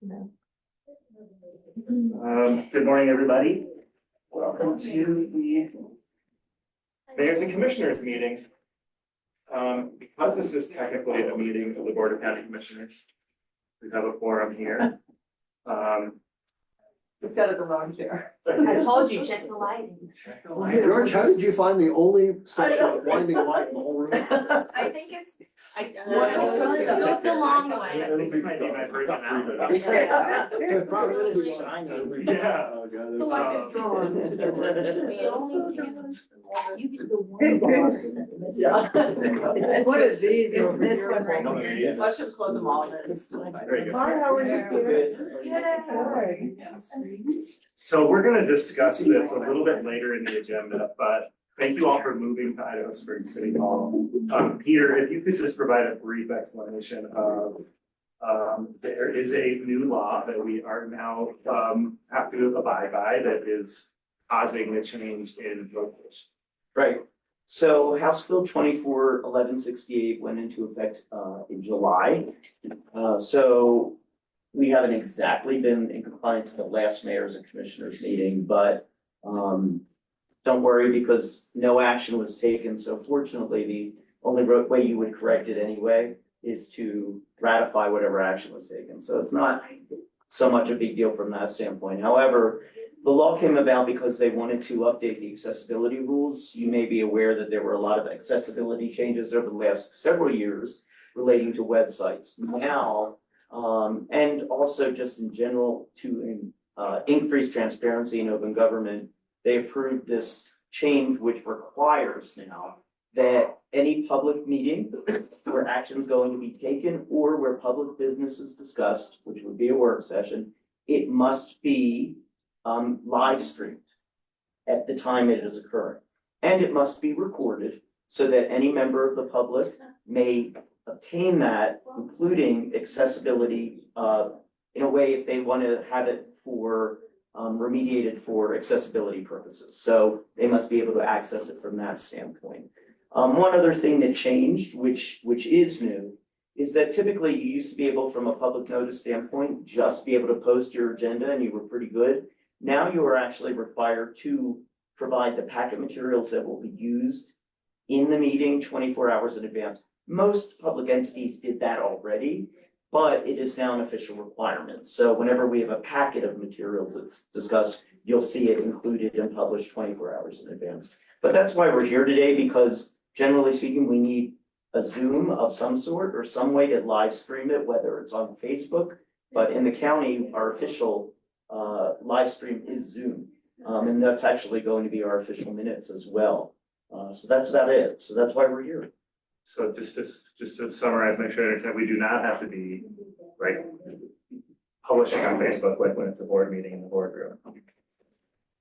Good morning, everybody. Welcome to the Mayors and Commissioners meeting. Because this is technically a meeting of the Board of County Commissioners, we have a forum here. Instead of the wrong chair. I told you, check the lighting. George, how did you find the only section of blinding light in the whole room? I think it's, Go the long way. I think it might be my personality. Yeah. Yeah. Oh, God, The light is drawn to the direction. The only you get the one box that's missing. It's what is these? It's this one right No, here. it is. Let's just close them all then. Very good. Hi, how are you? So we're gonna discuss this a little bit later in the agenda, but thank you all for moving to Idaho Springs City Hall. Peter, if you could just provide a brief explanation of, there is a new law that we are now, have to abide by that is causing the change in location. Right, so House Bill 24-1168 went into effect in July. So we haven't exactly been in compliance with the last Mayors and Commissioners meeting, but don't worry because no action was taken. So fortunately, the only way you would correct it anyway is to ratify whatever action was taken. So it's not so much a big deal from that standpoint. However, the law came about because they wanted to update the accessibility rules. You may be aware that there were a lot of accessibility changes over the last several years relating to websites. Now, and also just in general to increase transparency in open government, they approved this change which requires now that any public meeting where action is going to be taken or where public business is discussed, which would be a work session, it must be live streamed at the time it is occurring. And it must be recorded so that any member of the public may obtain that, including accessibility, in a way if they want to have it for remediated for accessibility purposes. So they must be able to access it from that standpoint. One other thing that changed, which is new, is that typically you used to be able, from a public notice standpoint, just be able to post your agenda and you were pretty good. Now you are actually required to provide the packet materials that will be used in the meeting 24 hours in advance. Most public entities did that already, but it is now an official requirement. So whenever we have a packet of materials that's discussed, you'll see it included and published 24 hours in advance. But that's why we're here today, because generally speaking, we need a Zoom of some sort or some way to live stream it, whether it's on Facebook. But in the county, our official live stream is Zoom. And that's actually going to be our official minutes as well. So that's about it. So that's why we're here. So just to summarize, make sure I understand, we do not have to be, right, publishing on Facebook like when it's a board meeting in the boardroom.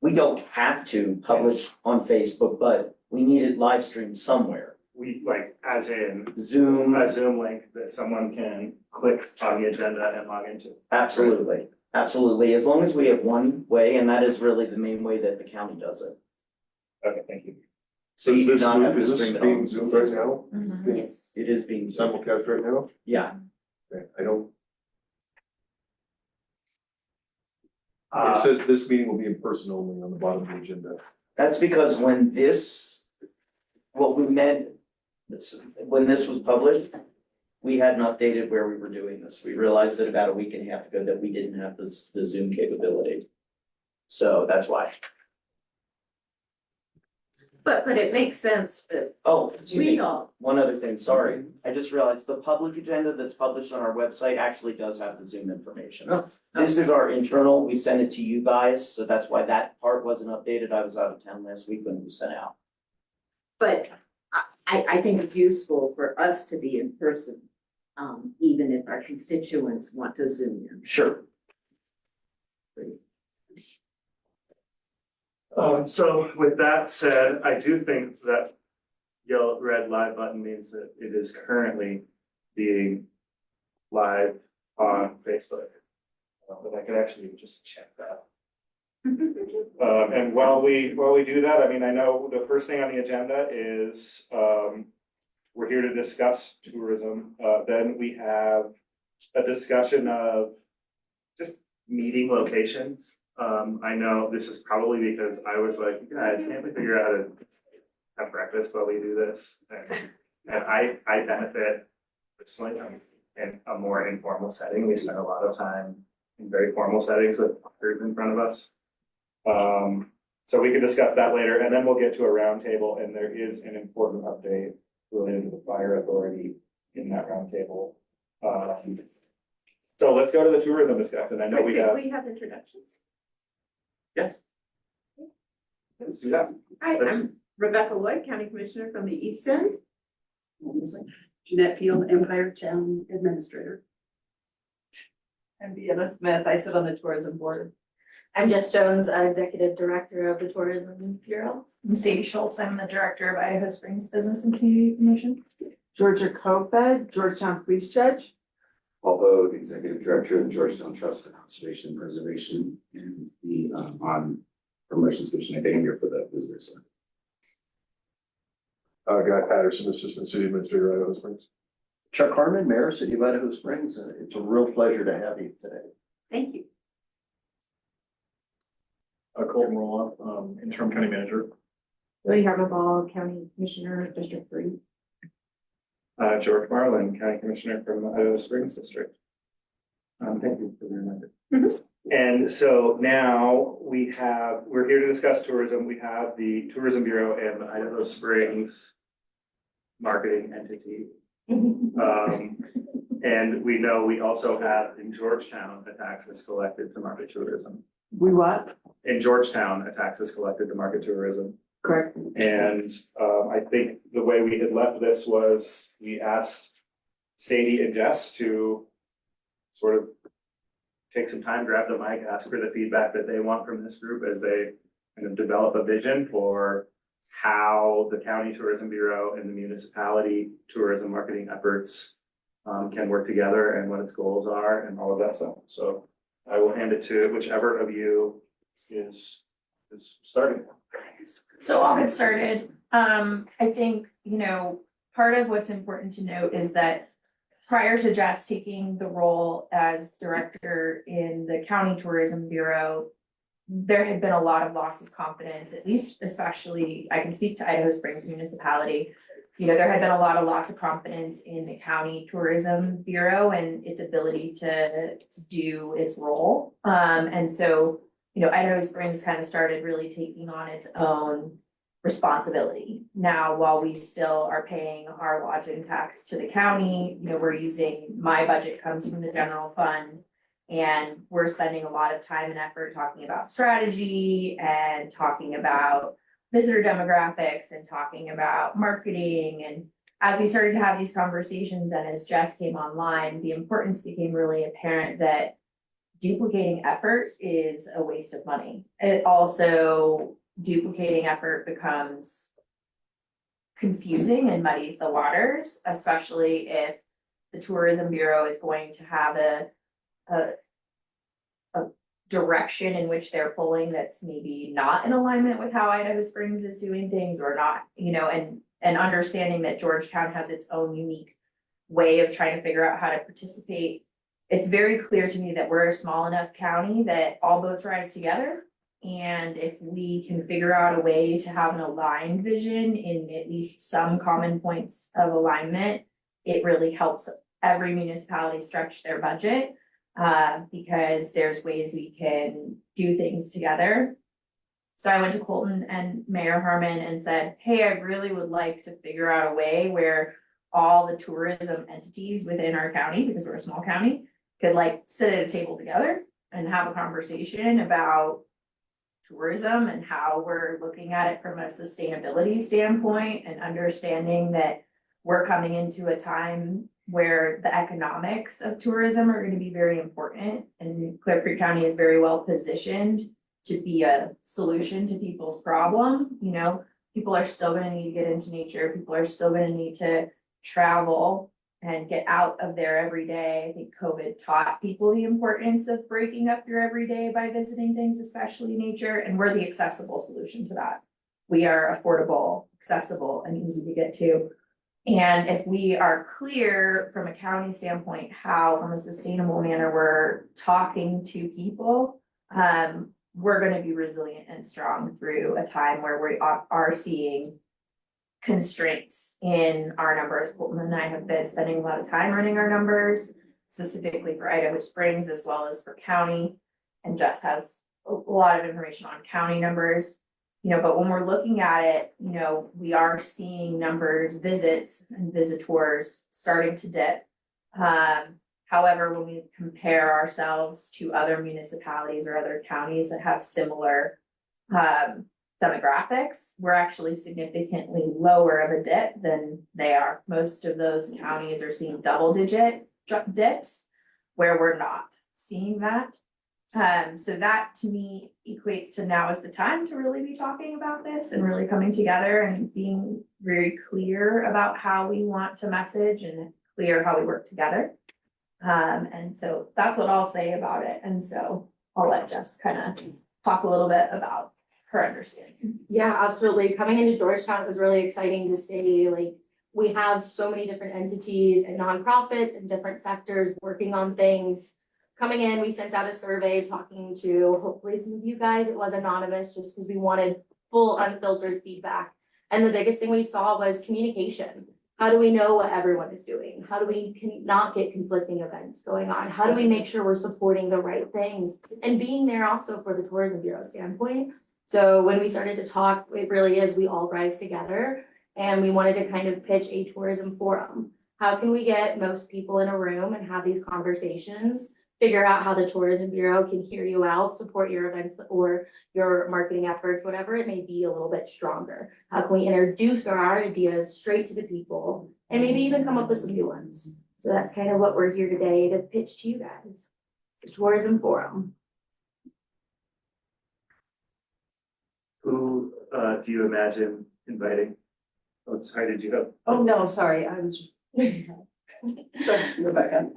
We don't have to publish on Facebook, but we need it live streamed somewhere. We, like, as in Zoom, a Zoom link that someone can click on the agenda and log into. absolutely, absolutely. As long as we have one way, and that is really the main way that the county does it. Okay, thank you. So you do Is not have to this stream it being on. zoomed right now? Yes. It is being, Simulcast right now? yeah, Okay, I don't, Uh, it says this meeting will be in person only on the bottom of the agenda. that's because when this, what we meant, when this was published, we hadn't updated where we were doing this. We realized that about a week and a half ago that we didn't have the Zoom capability. So that's why. But it makes sense that Oh, excuse me. we all. One other thing, sorry, I just realized the public agenda that's published on our website actually does have the Zoom information. Oh. This is our internal, we send it to you guys, so that's why that part wasn't updated. I was out of town last week when it was sent out. But I think it's useful for us to be in person, even if our constituents want to Zoom in. Sure. So with that said, I do think that yellow, red live button means that it is currently being live on Facebook. But I could actually just check that. And while we do that, I mean, I know the first thing on the agenda is, we're here to discuss tourism. Then we have a discussion of just meeting location. I know this is probably because I was like, "You guys, can't we figure out how to have breakfast while we do this?" And I benefit personally in a more informal setting. We spend a lot of time in very formal settings with a group in front of us. So we can discuss that later, and then we'll get to a roundtable, and there is an important update related to the fire authority in that roundtable. So let's go to the tourism discussion. I know we have, We have introductions. yes. Let's do that. Hi, Let's- I'm Rebecca Lloyd, County Commissioner from the East End. Jeanette Peel, Empire Town Administrator. I'm Deanna Smith, I sit on the tourism board. I'm Jess Jones, Executive Director of the Tourism Bureau. I'm Sadie Schultz. I'm the Director of Idaho Springs Business and Community Commission. Georgia Kofed, Georgetown Police Judge. Paul Bode, Executive Director of the Georgetown Trust for Conservation and Preservation, and the on Promotions Commission. I think I'm here for the visitors center. Guy Patterson, Assistant City Administrator, Idaho Springs. Chuck Harmon, Mayor, City of Idaho Springs, it's a real pleasure to have you today. Thank you. Colton Roloff, Interim County Manager. Lily Harbaugh, County Commissioner, District 3. George Marlin, County Commissioner from the Idaho Springs District. Thank you for the reminder. And so now we're here to discuss tourism. We have the Tourism Bureau and the Idaho Springs marketing entity. And we know we also have in Georgetown a tax is collected to market tourism. We what? In Georgetown, a tax is collected to market tourism. Correct. And I think the way we had left this was we asked Sadie and Jess to sort of take some time, grab the mic, ask for the feedback that they want from this group as they kind of develop a vision for how the County Tourism Bureau and the municipality tourism marketing efforts can work together and what its goals are and all of that stuff. So I will hand it to whichever of you is starting. So I'll get started. I think, part of what's important to note is that prior to Jess taking the role as director in the County Tourism Bureau, there had been a lot of loss of confidence, at least especially, I can speak to Idaho Springs municipality. There had been a lot of loss of confidence in the County Tourism Bureau and its ability to do its role. And so, Idaho Springs kind of started really taking on its own responsibility. Now, while we still are paying our lodging tax to the county, we're using, my budget comes from the general fund. And we're spending a lot of time and effort talking about strategy and talking about visitor demographics and talking about marketing. And as we started to have these conversations and as Jess came online, the importance became really apparent that duplicating effort is a waste of money. It also, duplicating effort becomes confusing and muddies the waters, especially if the Tourism Bureau is going to have a direction in which they're pulling that's maybe not in alignment with how Idaho Springs is doing things or not, and understanding that Georgetown has its own unique way of trying to figure out how to participate. It's very clear to me that we're a small enough county that all boats rise together. And if we can figure out a way to have an aligned vision in at least some common points of alignment, it really helps every municipality stretch their budget. Because there's ways we can do things together. So I went to Colton and Mayor Harmon and said, hey, I really would like to figure out a way where all the tourism entities within our county, because we're a small county, could sit at a table together and have a conversation about tourism and how we're looking at it from a sustainability standpoint and understanding that we're coming into a time where the economics of tourism are going to be very important, and Clear Creek County is very well positioned to be a solution to people's problem. People are still going to need to get into nature. People are still going to need to travel and get out of their everyday. I think COVID taught people the importance of breaking up your everyday by visiting things, especially nature, and we're the accessible solution to that. We are affordable, accessible, and easy to get to. And if we are clear from a county standpoint, how from a sustainable manner we're talking to people, we're gonna be resilient and strong through a time where we are seeing constraints in our numbers. Colton and I have been spending a lot of time running our numbers, specifically for Idaho Springs as well as for county. And Jess has a lot of information on county numbers. You know, but when we're looking at it, you know, we are seeing numbers, visits and visitors starting to dip. However, when we compare ourselves to other municipalities or other counties that have similar demographics, we're actually significantly lower of a dip than they are. Most of those counties are seeing double-digit dips, where we're not seeing that. So that to me equates to now is the time to really be talking about this and really coming together and being very clear about how we want to message and clear how we work together. And so that's what I'll say about it. And so I'll let Jess kind of talk a little bit about her understanding. Yeah, absolutely. Coming into Georgetown, it was really exciting to see, like, we have so many different entities and nonprofits and different sectors working on things. Coming in, we sent out a survey talking to hopefully some of you guys. It was anonymous just because we wanted full unfiltered feedback. And the biggest thing we saw was communication. How do we know what everyone is doing? How do we not get conflicting events going on? How do we make sure we're supporting the right things and being there also for the Tourism Bureau standpoint? So when we started to talk, it really is, we all rise together and we wanted to kind of pitch a tourism forum. How can we get most people in a room and have these conversations? Figure out how the Tourism Bureau can hear you out, support your events or your marketing efforts, whatever it may be, a little bit stronger. How can we introduce our ideas straight to the people and maybe even come up with some new ones? So that's kind of what we're here today to pitch to you guys. It's a tourism forum. Who, do you imagine inviting? Oh, sorry, did you have? Oh, no, sorry, I was just. Sorry, Rebecca.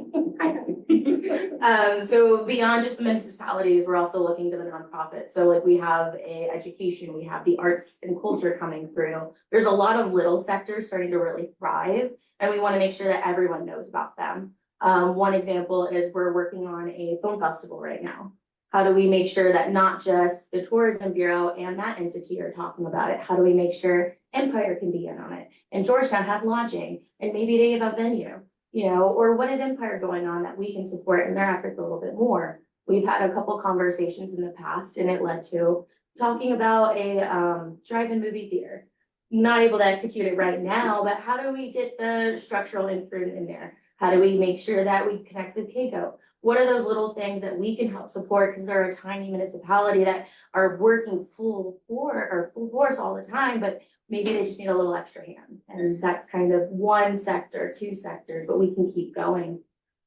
So beyond just the municipalities, we're also looking to the nonprofits. So like we have education, we have the arts and culture coming through. There's a lot of little sectors starting to really thrive, and we want to make sure that everyone knows about them. One example is we're working on a film festival right now. How do we make sure that not just the Tourism Bureau and that entity are talking about it? How do we make sure Empire can be in on it? And Georgetown has lodging, and maybe they have a venue, you know, or what is Empire going on that we can support in their efforts a little bit more? We've had a couple conversations in the past, and it led to talking about a drive-in movie theater. Not able to execute it right now, but how do we get the structural improvement in there? How do we make sure that we connect with KCO? What are those little things that we can help support? Because they're a tiny municipality that are working full force all the time, but maybe they just need a little extra hand. And that's kind of one sector, two sectors, but we can keep going.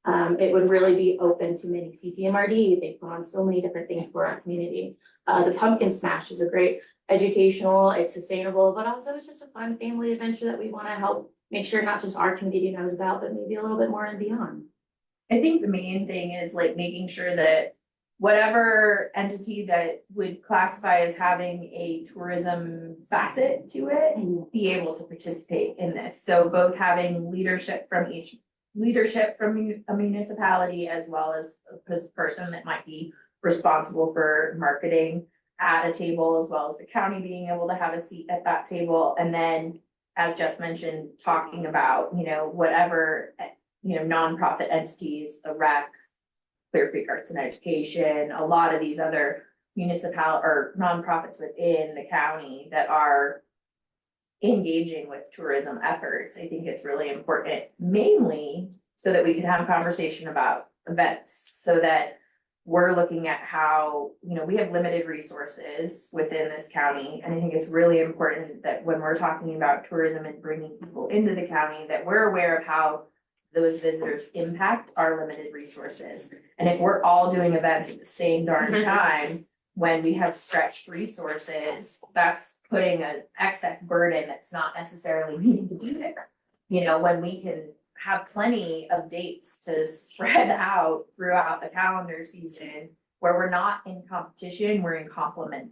It would really be open to many CCMRD. They put on so many different things for our community. The Pumpkin Smash is a great educational, it's sustainable, but also it's just a fun family adventure that we want to help make sure not just our community knows about, but maybe a little bit more and beyond. I think the main thing is like making sure that whatever entity that would classify as having a tourism facet to it, be able to participate in this. So both having leadership from a municipality as well as a person that might be responsible for marketing at a table, as well as the county being able to have a seat at that table. And then, as Jess mentioned, talking about, you know, whatever, you know, nonprofit entities, the rec, Clear Creek Arts and Education, a lot of these other municipal or nonprofits within the county that are engaging with tourism efforts. I think it's really important, mainly so that we can have a conversation about events, so that we're looking at how, you know, we have limited resources within this county. And I think it's really important that when we're talking about tourism and bringing people into the county, that we're aware of how those visitors impact our limited resources. And if we're all doing events at the same darn time, when we have stretched resources, that's putting an excess burden that's not necessarily needing to be there. You know, when we can have plenty of dates to spread out throughout the calendar season, where we're not in competition, we're in complementing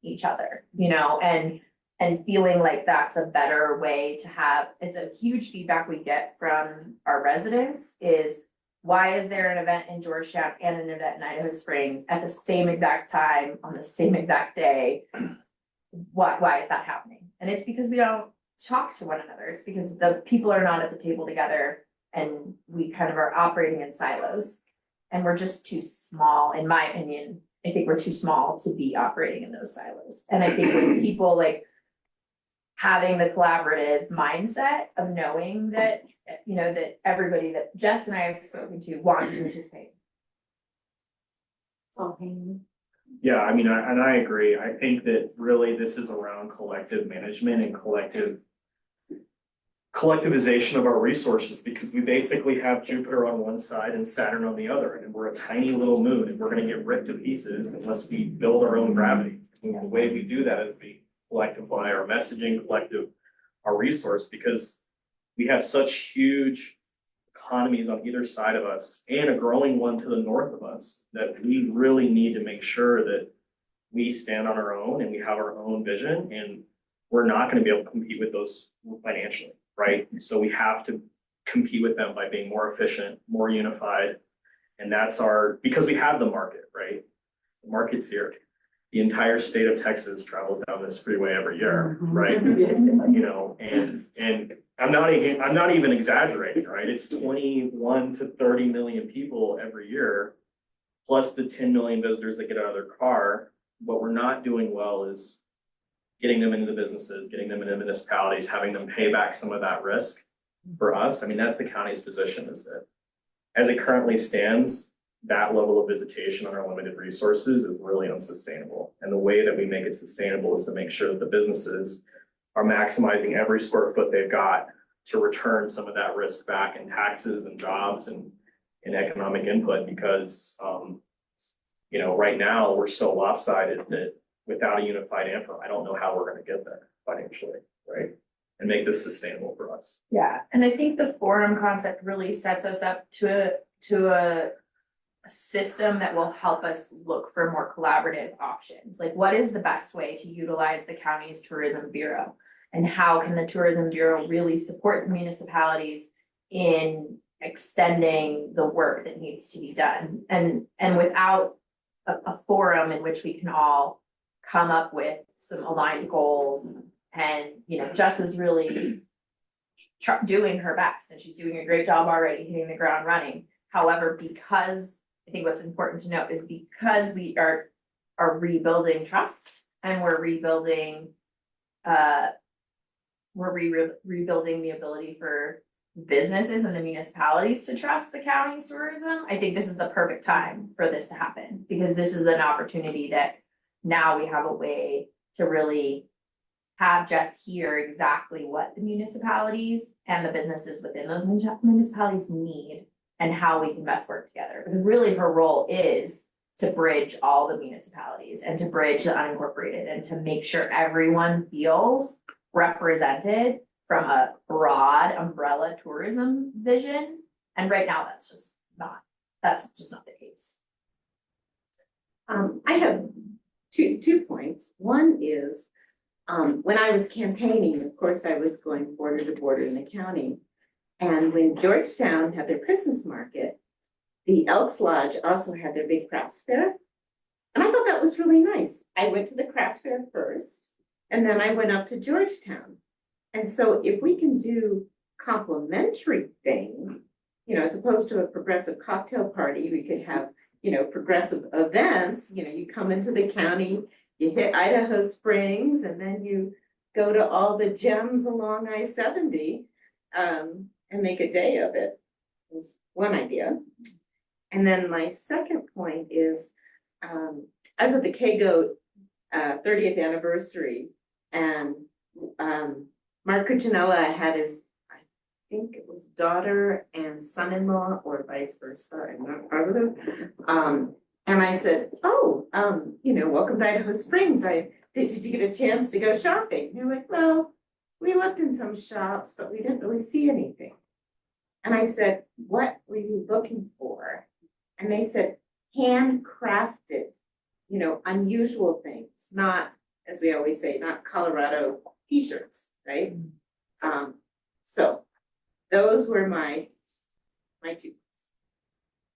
each other, you know, and And feeling like that's a better way to have, it's a huge feedback we get from our residents is, why is there an event in Georgetown and an event in Idaho Springs at the same exact time on the same exact day? Why is that happening? And it's because we don't talk to one another. It's because the people are not at the table together and we kind of are operating in silos. And we're just too small, in my opinion. I think we're too small to be operating in those silos. And I think when people like having the collaborative mindset of knowing that, you know, that everybody that Jess and I have spoken to wants to participate. It's all pain. Yeah, I mean, I agree. I think that really this is around collective management and collectivization of our resources, because we basically have Jupiter on one side and Saturn on the other, and we're a tiny little moon, and we're gonna get ripped to pieces unless we build our own gravity. And the way we do that is we collectivify our messaging, collective our resource, because we have such huge economies on either side of us and a growing one to the north of us that we really need to make sure that we stand on our own and we have our own vision, and we're not gonna be able to compete with those financially, right? So we have to compete with them by being more efficient, more unified. And that's because we have the market, right? The market's here. The entire state of Texas travels down this freeway every year, right? You know, and I'm not even exaggerating, right? It's 21 to 30 million people every year, plus the 10 million visitors that get out of their car. What we're not doing well is getting them into the businesses, getting them into municipalities, having them pay back some of that risk for us. I mean, that's the county's position, is that as it currently stands, that level of visitation on our limited resources is really unsustainable. And the way that we make it sustainable is to make sure that the businesses are maximizing every square foot they've got to return some of that risk back in taxes and jobs and economic input, because you know, right now we're so lopsided that without a unified AMPA, I don't know how we're gonna get there financially, right? And make this sustainable for us. Yeah, and I think the forum concept really sets us up to a system that will help us look for more collaborative options. Like, what is the best way to utilize the county's tourism bureau? And how can the tourism bureau really support the municipalities in extending the work that needs to be done? And without a forum in which we can all come up with some aligned goals, and, you know, Jess is really doing her best, and she's doing a great job already hitting the ground running. However, because I think what's important to note is because we are rebuilding trust, and we're rebuilding rebuilding the ability for businesses and the municipalities to trust the county's tourism. I think this is the perfect time for this to happen, because this is an opportunity that now we have a way to really have Jess hear exactly what the municipalities and the businesses within those municipalities need and how we can best work together. Because really her role is to bridge all the municipalities and to bridge the unincorporated and to make sure everyone feels represented from a broad umbrella tourism vision. And right now that's just not the case. I have two points. One is, when I was campaigning, of course, I was going border to border in the county. And when Georgetown had their Christmas market, the Elks Lodge also had their big crafts fair. And I thought that was really nice. I went to the crafts fair first, and then I went up to Georgetown. And so if we can do complementary things, you know, as opposed to a progressive cocktail party, we could have, you know, progressive events. You know, you come into the county, you hit Idaho Springs, and then you go to all the gems along I-70 and make a day of it. That's one idea. And then my second point is, as of the KGO 30th anniversary, and Mark Cuccinella had his, I think it was daughter and son-in-law, or vice versa, I'm not positive. And I said, oh, you know, welcome to Idaho Springs. Did you get a chance to go shopping? And they're like, well, we looked in some shops, but we didn't really see anything. And I said, what were you looking for? And they said, handcrafted, you know, unusual things, not as we always say, not Colorado t-shirts, right? So those were my 2.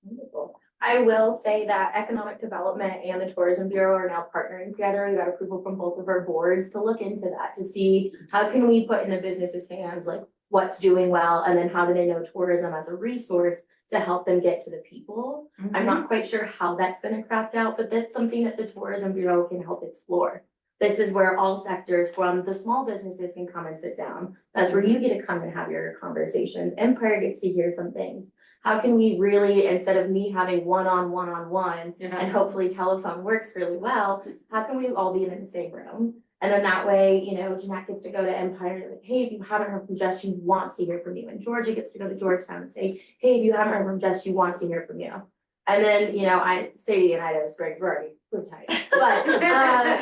Wonderful. I will say that Economic Development and the Tourism Bureau are now partnering together. We got approval from both of our boards to look into that, to see how can we put in the business's hands, like what's doing well, and then how do they know tourism as a resource to help them get to the people. I'm not quite sure how that's gonna craft out, but that's something that the Tourism Bureau can help explore. This is where all sectors, from the small businesses, can come and sit down. That's where you get to come and have your conversations. Empire gets to hear some things. How can we really, instead of me having one-on-one, and hopefully telephone works really well, how can we all be in the same room? And then that way, you know, Jeanette gets to go to Empire, like, hey, if you haven't heard from Jess, she wants to hear from you. And Georgia gets to go to Georgetown and say, hey, if you haven't heard from Jess, she wants to hear from you. And then, you know, Sadie and Idaho Springs, we're already tight. But,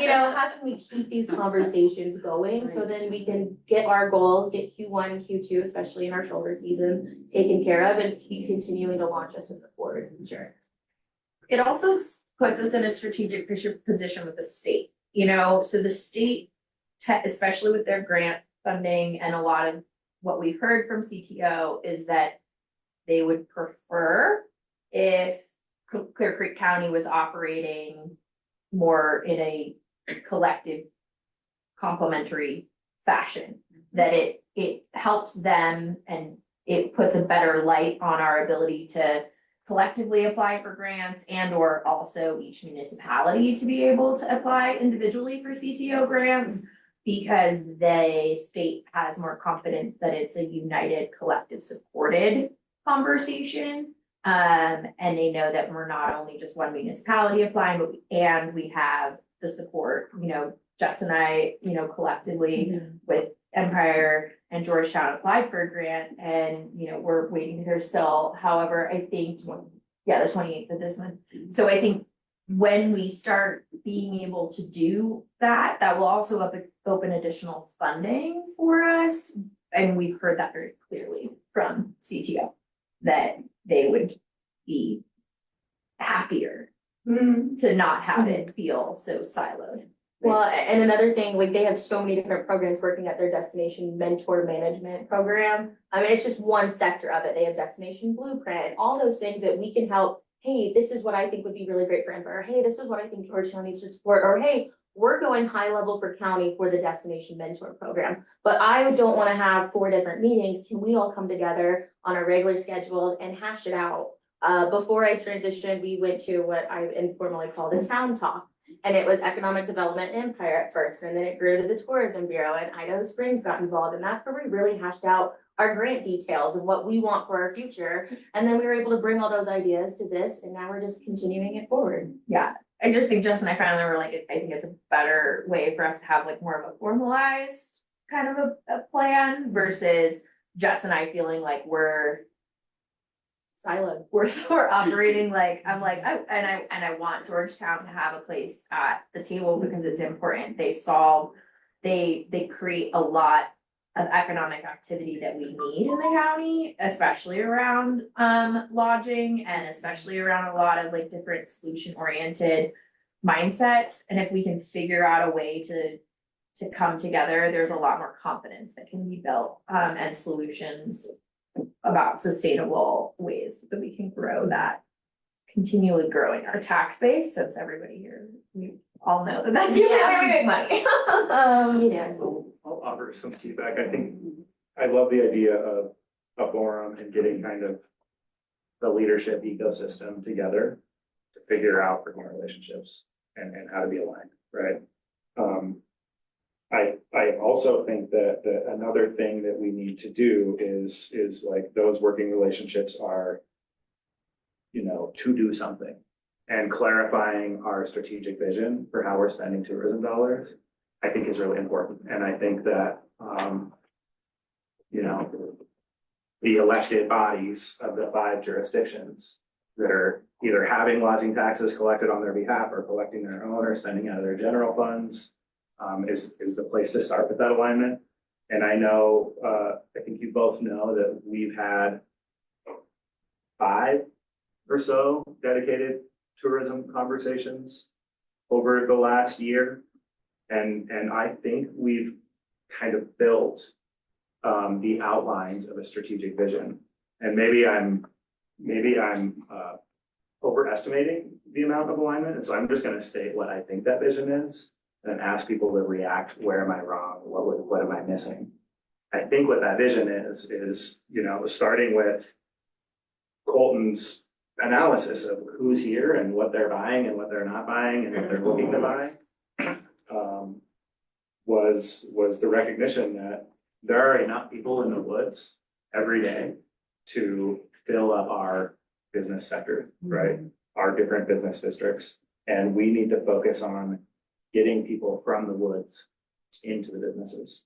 you know, how can we keep these conversations going so then we can get our goals, get Q1 and Q2, especially in our shoulder season, taken care of, and keep continuing to launch us in the forward future. It also puts us in a strategic position with the state, you know, so the state, especially with their grant funding, and a lot of what we've heard from CTO is that they would prefer if Clear Creek County was operating more in a collective complementary fashion, that it helps them and it puts a better light on our ability to collectively apply for grants, and or also each municipality to be able to apply individually for CTO grants, because the state has more confidence that it's a united, collective, supported conversation. And they know that we're not only just one municipality applying, but we have the support, you know, Jess and I, you know, collectively with Empire and Georgetown applied for a grant, and, you know, we're waiting to hear still. However, I think, the 28th of this month. So I think when we start being able to do that, that will also open additional funding for us. And we've heard that very clearly from CTO, that they would be happier to not have it feel so siloed. Well, and another thing, like they have so many different programs working at their destination mentor management program. I mean, it's just one sector of it. They have destination blueprint, all those things that we can help. Hey, this is what I think would be really great for Empire. Hey, this is what I think Georgetown needs to support. Or hey, we're going high level for county for the destination mentor program. But I don't want to have 4 different meetings. Can we all come together on a regular schedule and hash it out? Before I transitioned, we went to what I informally called a town talk. And it was Economic Development Empire at first, and then it grew to the Tourism Bureau, and Idaho Springs got involved, and that's where we really hashed out our grant details and what we want for our future. And then we were able to bring all those ideas to this, and now we're just continuing it forward. Yeah, I just think Jess and I finally were like, I think it's a better way for us to have like more of a formalized kind of a plan versus Jess and I feeling like we're Siloed. we're operating like, I'm like, I want Georgetown to have a place at the table because it's important. They create a lot of economic activity that we need in the county, especially around lodging, and especially around a lot of like different solution oriented mindsets. And if we can figure out a way to come together, there's a lot more confidence that can be built, and solutions about sustainable ways that we can grow that, continually growing our tax base, since everybody here, we all know that that's the only way we make money. I'll offer some feedback. I think I love the idea of a forum and getting kind of the leadership ecosystem together to figure out working relationships and how to be aligned, right? I also think that another thing that we need to do is like those working relationships are, you know, to do something, and clarifying our strategic vision for how we're spending tourism dollars, I think is really important. And I think that, you know, the elected bodies of the 5 jurisdictions that are either having lodging taxes collected on their behalf or collecting their own or spending out of their general funds, is the place to start with that alignment. And I know, I think you both know that we've had 5 or so dedicated tourism conversations over the last year. And I think we've kind of built the outlines of a strategic vision. And maybe I'm overestimating the amount of alignment, and so I'm just gonna state what I think that vision is and ask people to react, where am I wrong, what am I missing? I think what that vision is, you know, starting with Colton's analysis of who's here and what they're buying and what they're not buying and what they're looking to buy. Was the recognition that there are enough people in the woods every day to fill up our business sector, right? Our different business districts, and we need to focus on getting people from the woods into the businesses.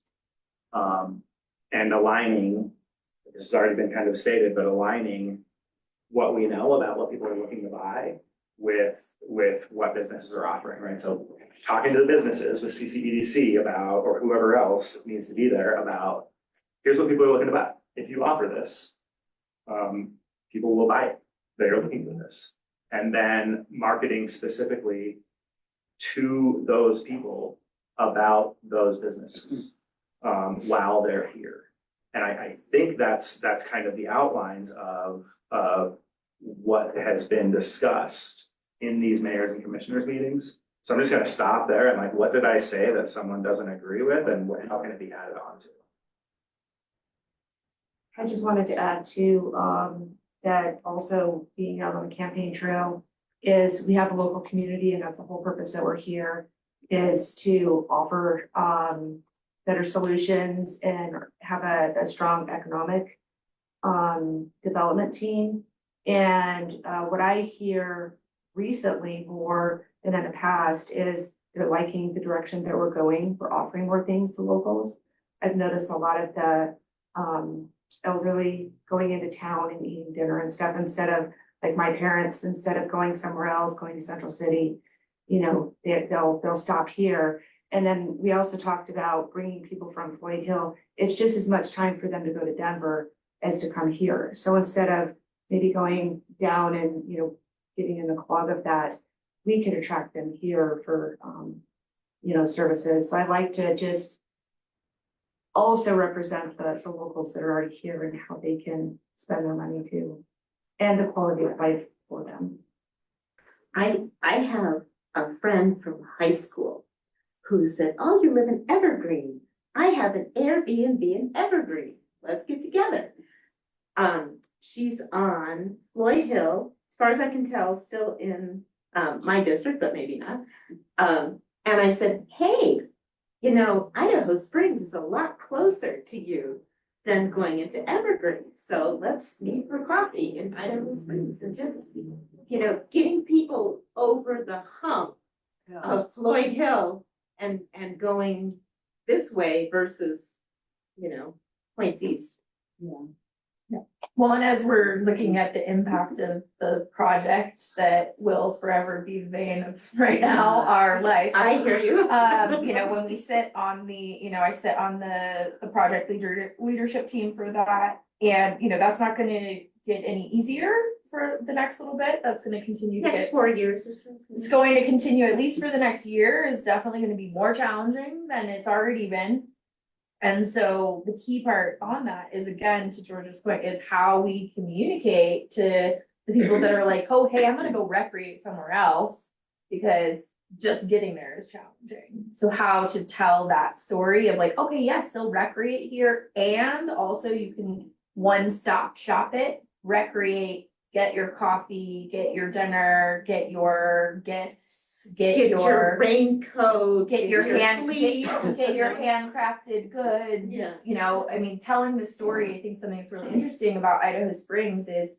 And aligning, this has already been kind of stated, but aligning what we know about what people are looking to buy with what businesses are offering, right? So talking to the businesses with CCEDC about, or whoever else needs to be there about, here's what people are looking to buy. If you offer this, people will buy it. They're looking for this. And then marketing specifically to those people about those businesses while they're here. And I think that's kind of the outlines of what has been discussed in these mayors and commissioners meetings. So I'm just gonna stop there and like, what did I say that someone doesn't agree with, and how can it be added on to? I just wanted to add to, that also being out on the campaign trail is we have a local community, and that's the whole purpose that we're here, is to offer, better solutions and have a strong economic, development team. And, what I hear recently more than in the past is they're liking the direction that we're going. We're offering more things to locals. I've noticed a lot of the, elderly going into town and eating dinner and stuff instead of, like my parents, instead of going somewhere else, going to Central City, you know, they'll stop here. And then we also talked about bringing people from Floyd Hill. It's just as much time for them to go to Denver as to come here. So instead of maybe going down and, you know, getting in the clog of that, we could attract them here for, you know, services. So I like to just also represent the locals that are already here and how they can spend their money too, and the quality of life for them. I have a friend from high school who said, oh, you live in Evergreen. I have an Airbnb in Evergreen. Let's get together. She's on Floyd Hill, as far as I can tell, still in my district, but maybe not. And I said, hey, you know, Idaho Springs is a lot closer to you than going into Evergreen. So let's meet for coffee in Idaho Springs and just, you know, getting people over the hump of Floyd Hill and going this way versus, you know, Points East. Well, and as we're looking at the impact of the project that will forever be the vein of right now, our life. I hear you. You know, when we sit on the, you know, I sit on the project leadership team for that. And, you know, that's not gonna get any easier for the next little bit. That's gonna continue to Next get, 4 years or something. it's going to continue at least for the next year, is definitely gonna be more challenging than it's already been. And so the key part on that is, again, to George's point, is how we communicate to the people that are like, oh, hey, I'm gonna go recreate somewhere else, because just getting there is challenging. So how to tell that story of like, okay, yes, still recreate here, and also you can one-stop shop it, recreate, get your coffee, get your dinner, get your gifts, get your raincoat, get your fleece. get your handcrafted goods. Yeah. You know, I mean, telling the story, I think something that's really interesting about Idaho Springs is,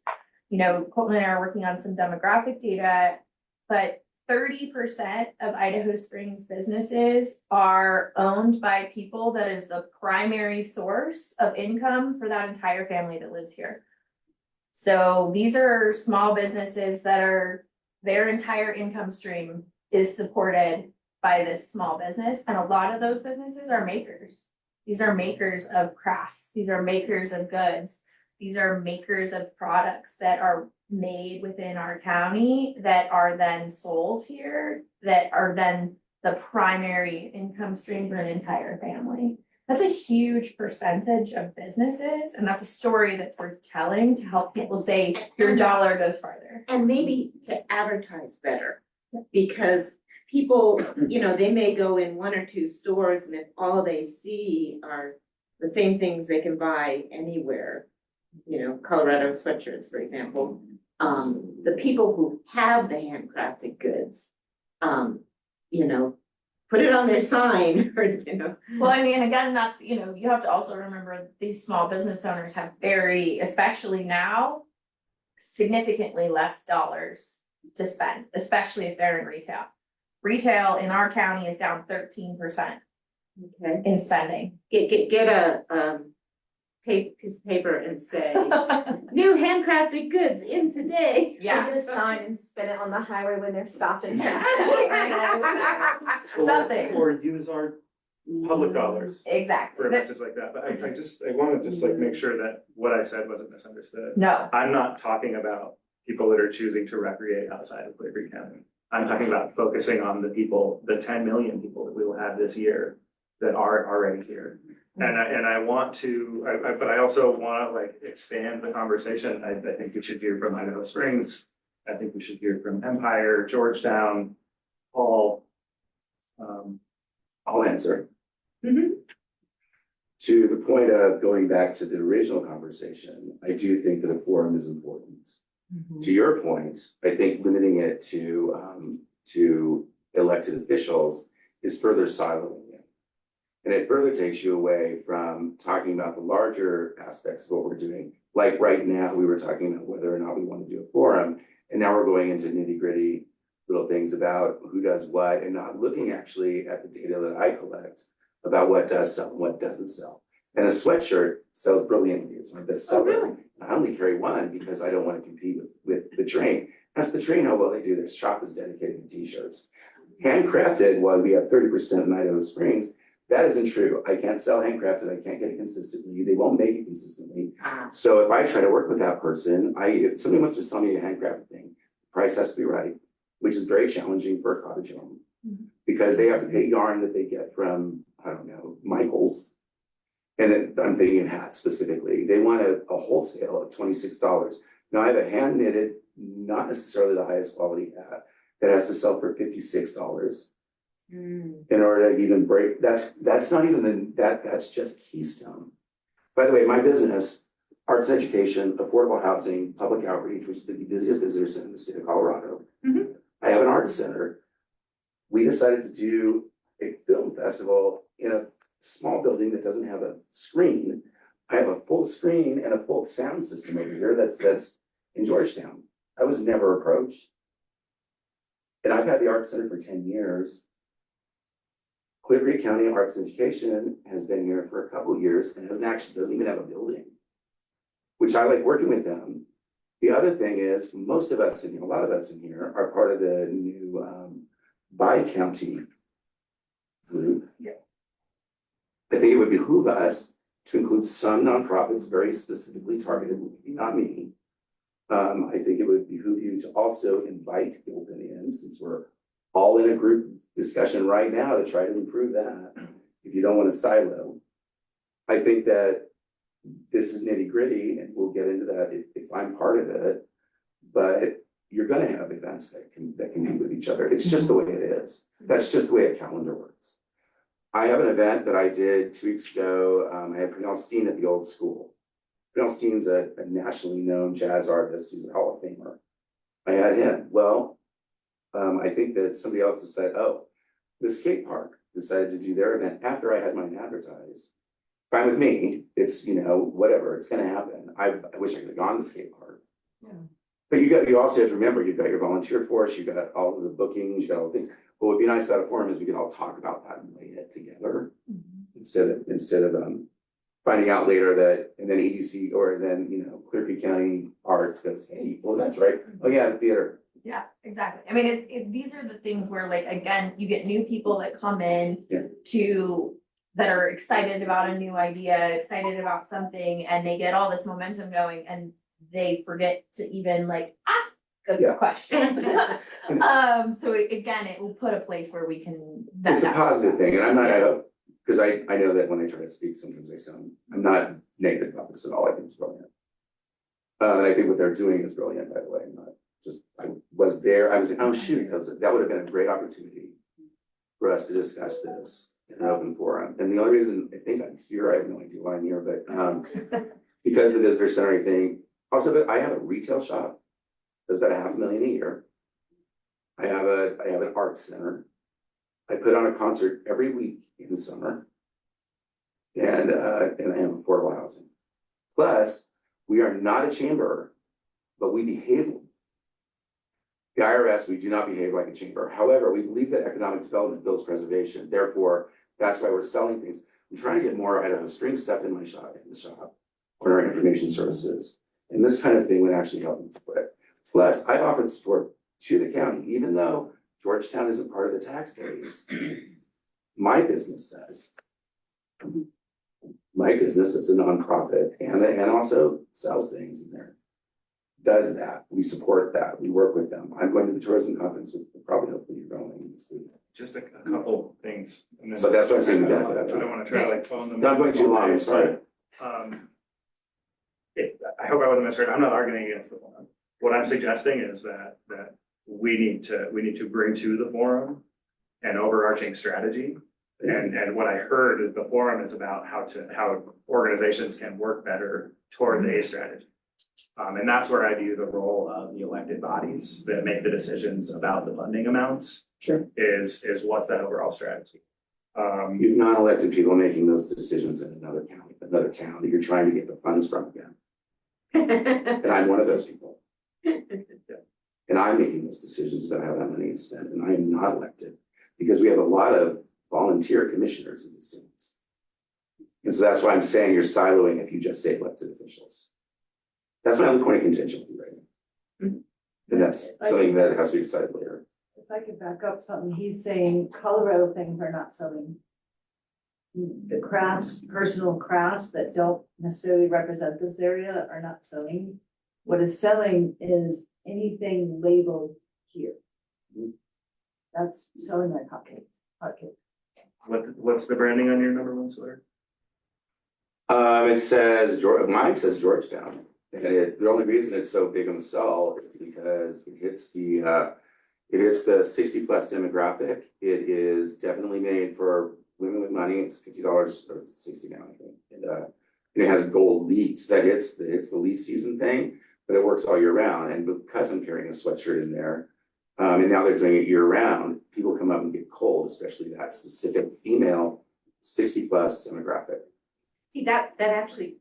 you know, Colton and I are working on some demographic data, but 30% of Idaho Springs businesses are owned by people that is the primary source of income for that entire family that lives here. So these are small businesses that are, their entire income stream is supported by this small business. And a lot of those businesses are makers. These are makers of crafts. These are makers of goods. These are makers of products that are made within our county that are then sold here, that are then the primary income stream for an entire family. That's a huge percentage of businesses, and that's a story that's worth telling to help people say your dollar goes farther. And maybe to advertise better, because people, you know, they may go in one or two stores and if all they see are the same things they can buy anywhere, you know, Colorado sweatshirts, for example, the people who have the handcrafted goods, you know, put it on their sign or, you know. Well, I mean, again, that's, you know, you have to also remember these small business owners have very, especially now, significantly less dollars to spend, especially if they're in retail. Retail in our county is down 13% Okay. in spending. Get a piece of paper and say, new handcrafted goods in today. Yeah, get a sign and spin it on the highway when they're stopped and Something. Or use our public dollars Exactly. for a message like that, but I wanna just like make sure that what I said wasn't misunderstood. No, I'm not talking about people that are choosing to recreate outside of Clear Creek County. I'm talking about focusing on the people, the 10 million people that we will have this year that are already here. And I want to, but I also wanna like expand the conversation. I think we should hear from Idaho Springs. I think we should hear from Empire, Georgetown, Paul. I'll answer. Mhm. To the point of going back to the original conversation, I do think that a forum is important. To your point, I think limiting it to elected officials is further siloing it. And it further takes you away from talking about the larger aspects of what we're doing. Like right now, we were talking about whether or not we want to do a forum, and now we're going into nitty-gritty little things about who does what and not looking actually at the data that I collect about what does sell and what doesn't sell. And a sweatshirt sells brilliantly. It's my best seller. Oh, really? I only carry one because I don't want to compete with the train. That's the train, how well they do. Their shop is dedicated to t-shirts. Handcrafted, while we have 30% in Idaho Springs, that isn't true. I can't sell handcrafted. I can't get it consistently. They won't make it consistently. So if I try to work with that person, if somebody wants to sell me a handcrafted thing, the price has to be right, which is very challenging for a cottage home. Because they have to pay yarn that they get from, I don't know, Michael's. And then I'm thinking of hats specifically. They want a wholesale of $26. Now I have a hand knitted, not necessarily the highest quality hat that has to sell for $56. In order to even break, that's not even that's just Keystone. By the way, my business, arts and education, affordable housing, public outreach, which is the busiest visitor center in the state of Colorado. I have an arts center. We decided to do a film festival in a small building that doesn't have a screen. I have a full screen and a full sound system over here that's in Georgetown. I was never approached. And I've had the Arts Center for 10 years. Clear Creek County Arts and Education has been here for a couple of years and doesn't even have a building, which I like working with them. The other thing is, most of us a lot of us in here are part of the new bi-county group. I think it would behoove us to include some nonprofits very specifically targeted, maybe not me. I think it would behoove you to also invite Gilpin in, since we're all in a group discussion right now to try to improve that, if you don't want to silo. I think that this is nitty gritty, and we'll get into that if I'm part of it, but you're gonna have events that compete with each other. It's just the way it is. That's just the way a calendar works. I have an event that I did 2 weeks ago. I had Pernell Steen at the old school. Pernell Steen's a nationally known jazz artist. He's a Hall of Famer. I had him. Well, I think that somebody else decided, the skate park decided to do their event after I had mine advertised. Fine with me. It's, whatever, it's gonna happen. I wish I could have gone to the skate park. But you also have to remember, you've got your volunteer force, you've got all of the bookings, you've got all the things. What would be nice about a forum is we can all talk about that and lay it together. Instead of finding out later that, and then EDC, or then, Clear Creek County Arts goes, hey, well, that's right. Oh yeah, the theater. Yeah, exactly. I mean, these are the things where, like, again, you get new people that come in that are excited about a new idea, excited about something, and they get all this momentum going, and they forget to even like ask good Yeah. question. So again, it will put a place where we can. vet It's a that. positive thing, and I'm not, I hope, because I know that when I try to speak, sometimes I'm not negative about this at all, I think it's brilliant. And I think what they're doing is brilliant, by the way, I'm not just, I was there, I was like, oh shoot, that would have been a great opportunity for us to discuss this in an open forum, and the only reason I think I'm here, I have no idea why I'm here, but, because of the visitor center thing, also, but I have a retail shop, that's about $500,000 a year. I have an arts center. I put on a concert every week in the summer. And I have affordable housing. Plus, we are not a chamber, but we behave. The IRS, we do not behave like a chamber. However, we believe that economic development builds preservation. Therefore, that's why we're selling things. I'm trying to get more Idaho Springs stuff in the shop, on our information services. And this kind of thing would actually help me to quit. Plus, I've offered support to the county, even though Georgetown isn't part of the tax base. My business does. My business, it's a nonprofit and also sells things in there. Does that, we support that, we work with them. I'm going to the tourism conference with, probably hopefully you're going. Just a couple things. And then- So that's what I'm saying, the benefit of I it. don't wanna try to like phone them. Not going too long, I'm sorry. I hope I wasn't misheard, I'm not arguing against the forum. What I'm suggesting is that we need to bring to the forum an overarching strategy. And what I heard is the forum is about how organizations can work better towards a strategy. And that's where I view the role of the elected bodies that make the decisions about the funding amounts. Sure. Is what's that overall strategy? You've non-elected people making those decisions in another county, another town that you're trying to get the funds from again. And I'm one of those people. And I'm making those decisions about how that money is spent, and I am not elected, because we have a lot of volunteer commissioners in these towns. And so that's why I'm saying you're siloing if you just say elected officials. That's my only point of contention with you right now. And that's something that has to be decided later. If I could back up something, he's saying Colorado things are not selling. The crafts, personal crafts that don't necessarily represent this area are not selling. What is selling is anything labeled here. That's selling like hotcakes. What's the branding on your number one sweater? It says, mine says Georgetown, and the only reason it's so big on the sell is because it hits the 60+ demographic. It is definitely made for women with money. It's $50 or $60 now, I think. And it has gold leaves. That hits the leaf season thing, but it works all year round. And because I'm carrying a sweatshirt in there, and now they're doing it year round, people come up and get cold, especially that specific female 60+ demographic. See, that actually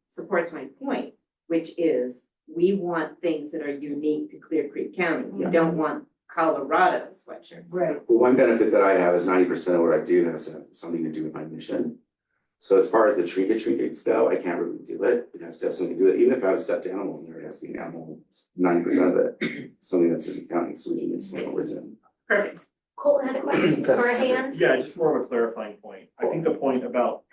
supports my point, which is we want things that are unique to Clear Creek County. We don't want Colorado sweatshirts. Right. Well, one benefit that I have is 90% of what I do has something to do with my mission. So as far as the trinkets go, I can't really do it. It has to have something to do with it. Even if I have a stuffed animal in there, it has to be an animal. 90% of it, something that's in the county, so we can explain what we're doing. Perfect. Colton had a question or a hand? Yeah, just more of a clarifying point. I think the point about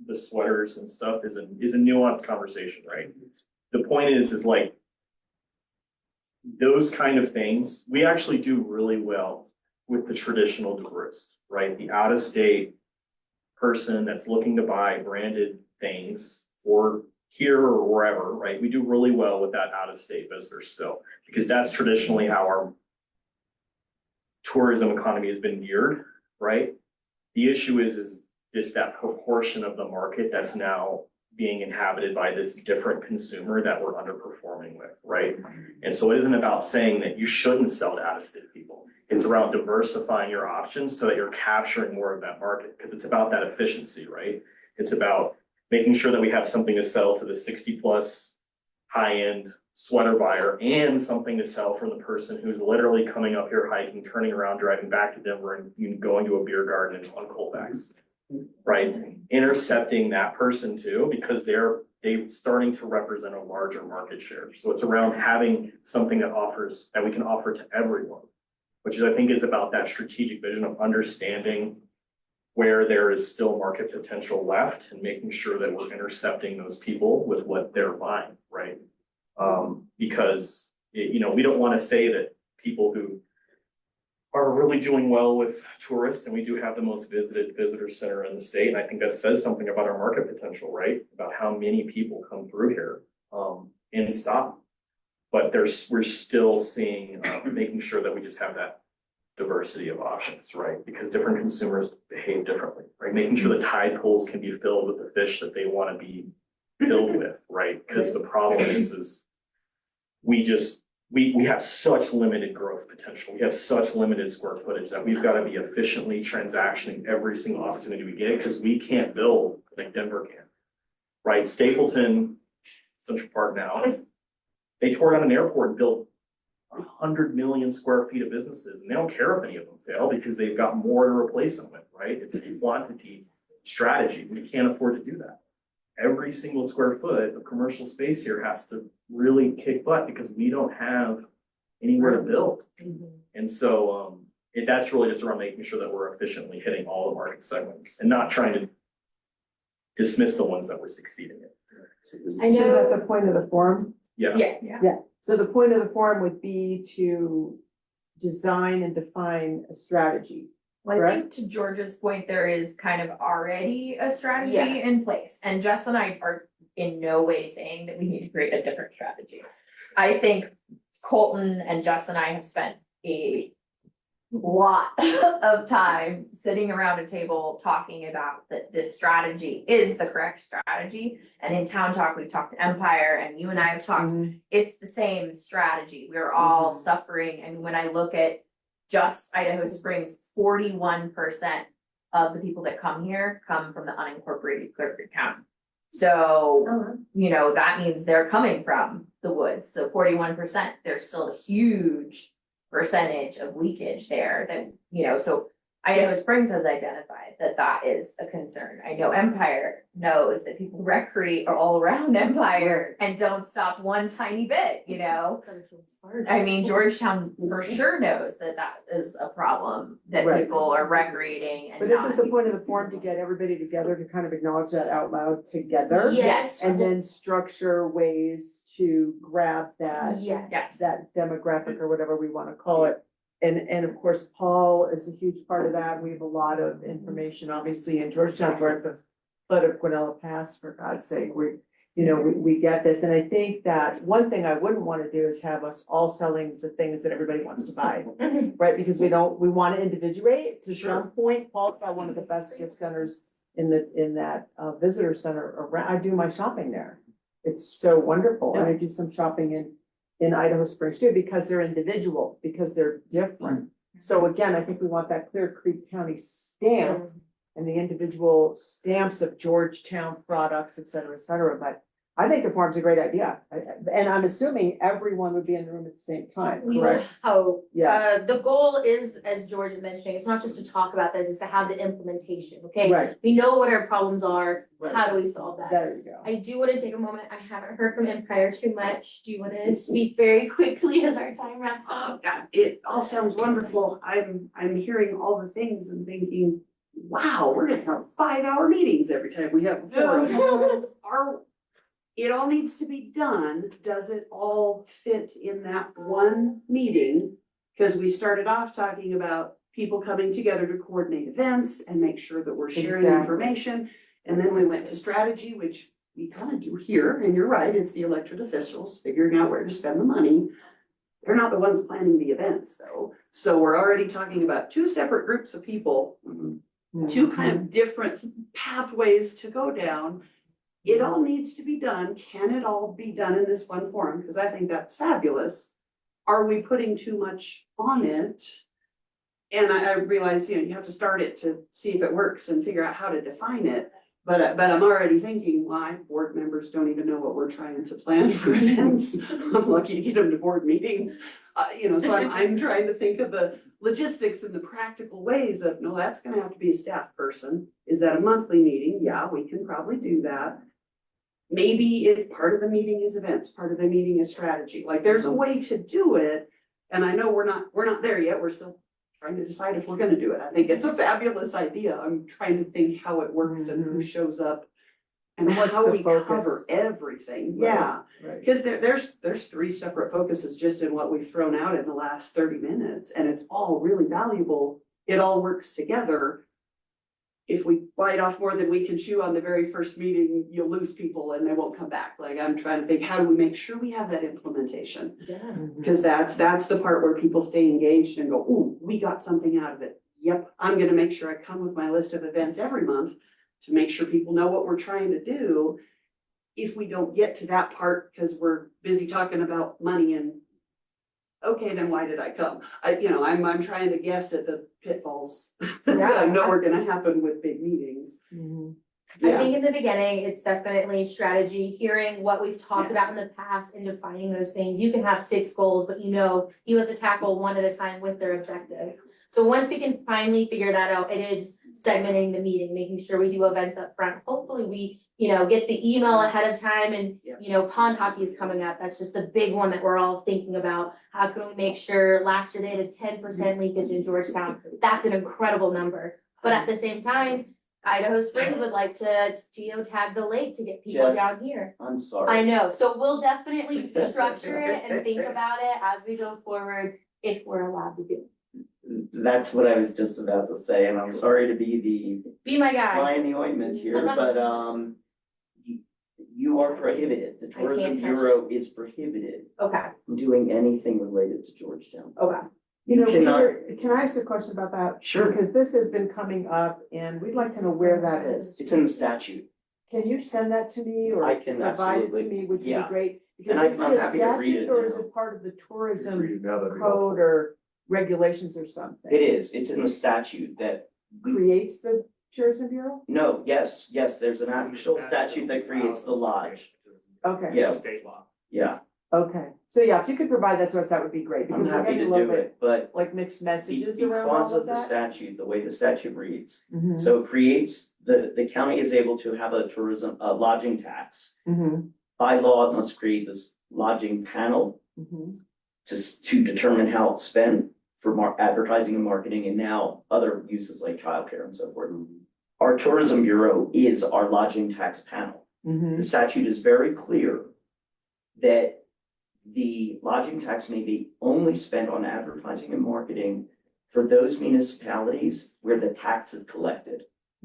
the sweaters and stuff is a nuanced conversation, right? The point is like those kind of things, we actually do really well with the traditional tourist, right? The out-of-state person that's looking to buy branded things for here or wherever, right? We do really well with that out-of-state visitor still, because that's traditionally how our tourism economy has been geared, right? The issue is just that proportion of the market that's now being inhabited by this different consumer that we're underperforming with, right? And so it isn't about saying that you shouldn't sell to out-of-state people. It's around diversifying your options so that you're capturing more of that market, because it's about that efficiency, right? It's about making sure that we have something to sell to the 60+ high-end sweater buyer and something to sell for the person who's literally coming up here hiking, turning around, driving back to Denver and going to a beer garden on Colfax. Right, intercepting that person too, because they're starting to represent a larger market share. So it's around having something that we can offer to everyone, which I think is about that strategic vision of understanding where there is still market potential left and making sure that we're intercepting those people with what they're buying, right? Because we don't wanna say that people who are really doing well with tourists, and we do have the most visited visitor center in the state, and I think that says something about our market potential, right? About how many people come through here, and stop. But we're still seeing, making sure that we just have that diversity of options, right? Because different consumers behave differently, right? Making sure the tide pools can be filled with the fish that they wanna be filled with, right? Because the problem is we have such limited growth potential. We have such limited square footage that we've gotta be efficiently transactioning every single opportunity we get, because we can't build like Denver can. Right? Stapleton, Central Park now, they tore down an airport and built 100 million square feet of businesses, and they don't care if any of them fail because they've got more to replace them with, right? It's a quantity strategy. We can't afford to do that. Every single square foot of commercial space here has to really kick butt because we don't have anywhere to build. And so that's really just around making sure that we're efficiently hitting all the market segments and not trying to dismiss the ones that we're succeeding in. I So know, that's the point of the forum? Yeah. yeah, So the point of the forum would be to design and define a strategy. Well, I think to George's point, there is kind of already a strategy Yeah. in place, and Jess and I are in no way saying that we need to create a different strategy. I think Colton and Jess and I have spent a lot of time sitting around a table talking about that this strategy is the correct strategy. And in Town Talk, we've talked to Empire, and you and I have talked, it's the same strategy. We're all suffering, and when I look at just Idaho Springs, 41% of the people that come here come from the unincorporated Clear Creek County. So, that means they're coming from the woods, so 41%, there's still a huge percentage of leakage there that, so Idaho Springs has identified that that is a concern. I know Empire knows that people recreate all around Empire and don't stop one tiny bit, I mean, Georgetown for sure knows that that is a problem, that Right. people are recreating and But not. isn't the point of the forum to get everybody together to kind of acknowledge that out loud together? Yes. And then structure ways to grab that, Yes. that demographic or whatever we wanna call it. And of course, Paul is a huge part of that. We have a lot of information, obviously, in Georgetown, we're at the foot of Guanella Pass, for God's sake, we get this. And I think that one thing I wouldn't wanna do is have us all selling the things that everybody wants to buy. Right, because we wanna individuate to some point. Paul's got one of the best gift centers in that visitor center around. I do my shopping there. It's so wonderful. And I do some shopping in Idaho Springs too, because they're individual, because they're different. So again, I think we want that Clear Creek County stamp and the individual stamps of Georgetown products, et cetera, but I think the forum's a great idea. And I'm assuming everyone would be in the room at the same time, We will correct? hope. Yeah. The goal is, as George is mentioning, it's not just to talk about this, it's to have the implementation, okay? Right, We know what our problems are, Right. how do we solve that? there you go. I do wanna take a moment, I haven't heard from Empire too much, do you wanna speak very quickly as our time wraps up? God, it all sounds wonderful. I'm hearing all the things and thinking, wow, we're gonna have 5-hour meetings every time we have a forum. It all needs to be done. Does it all fit in that one meeting? Because we started off talking about people coming together to coordinate events and make sure that we're sharing Exactly. information. And then we went to strategy, which we kind of do here, and you're right, it's the elected officials figuring out where to spend the money. They're not the ones planning the events though. So we're already talking about two separate groups of people, two kind of different pathways to go down. It all needs to be done. Can it all be done in this one forum? Because I think that's fabulous. Are we putting too much on it? And I realize, you have to start it to see if it works and figure out how to define it. But I'm already thinking, why board members don't even know what we're trying to plan for events. I'm lucky to get them to board meetings. So I'm trying to think of the logistics and the practical ways of, no, that's gonna have to be a staff person. Is that a monthly meeting? Yeah, we can probably do that. Maybe if part of the meeting is events, part of the meeting is strategy. Like there's a way to do it. And I know we're not there yet. We're still trying to decide if we're gonna do it. I think it's a fabulous idea. I'm trying to think how it works and who shows up. and And what's how the we focus? cover everything, Right. yeah. Right. Because there's three separate focuses just in what we've thrown out in the last 30 minutes, and it's all really valuable. It all works together. If we bite off more than we can chew on the very first meeting, you'll lose people and they won't come back. Like, I'm trying to think, how do we make sure we have that implementation? Yeah. Because that's the part where people stay engaged and go, ooh, we got something out of it. Yep, I'm gonna make sure I come with my list of events every month to make sure people know what we're trying to do. If we don't get to that part, because we're busy talking about money and, okay, then why did I come? I'm trying to guess at the pitfalls that I know are gonna happen with big meetings. Mhm. I Yeah, think in the beginning, it's definitely strategy, hearing what we've talked about in the past and defining those things. You can have 6 goals, but you have to tackle one at a time with their objectives. So once we can finally figure that out, it is segmenting the meeting, making sure we do events up front. Hopefully we, get the email ahead of time and, pond hockey is coming up. That's just the big one that we're all thinking about. How can we make sure last year they had a 10% leakage in Georgetown? That's an incredible number. But at the same time, Idaho Springs would like to geotag the lake to get people Jess. down here. I'm I sorry. know, so we'll definitely structure it and think about it as we go forward, if we're allowed to do. That's what I was just about to say, and I'm sorry to be Be my the fly guy. in the ointment here, but, you are prohibited. The can't Tourism touch Bureau is prohibited Okay, from doing anything related to Georgetown. okay. You know, cannot- Peter, can I ask a question about that? Sure. Because this has been coming up and we'd like to know where that is. It's in the statute. Can you send that to me or I can provide it to absolutely, me, which would be yeah. great? And Because is it I'm a happy to read statute it or is now. it part of the tourism Read it now, that'd be helpful. code or regulations or something? It is, it's in the statute that, Creates the tourism bureau? no, yes, there's an actual statute that creates the lodge. Okay. Yeah. State law. Yeah, Okay, so yeah, if you could provide that to us, that would be great, I'm because we're happy getting to a little do bit it, but like mixed messages around because all of of the that. statute, the way the statute reads. Mhm, So it creates, the county is able to have a tourism, a lodging tax. mhm, By law, it must create this lodging panel mhm. to determine how it's spent for advertising and marketing and now other uses like childcare and so forth. Our tourism bureau is our lodging tax panel. Mhm. The statute is very clear that the lodging tax may be only spent on advertising and marketing for those municipalities where the tax is collected.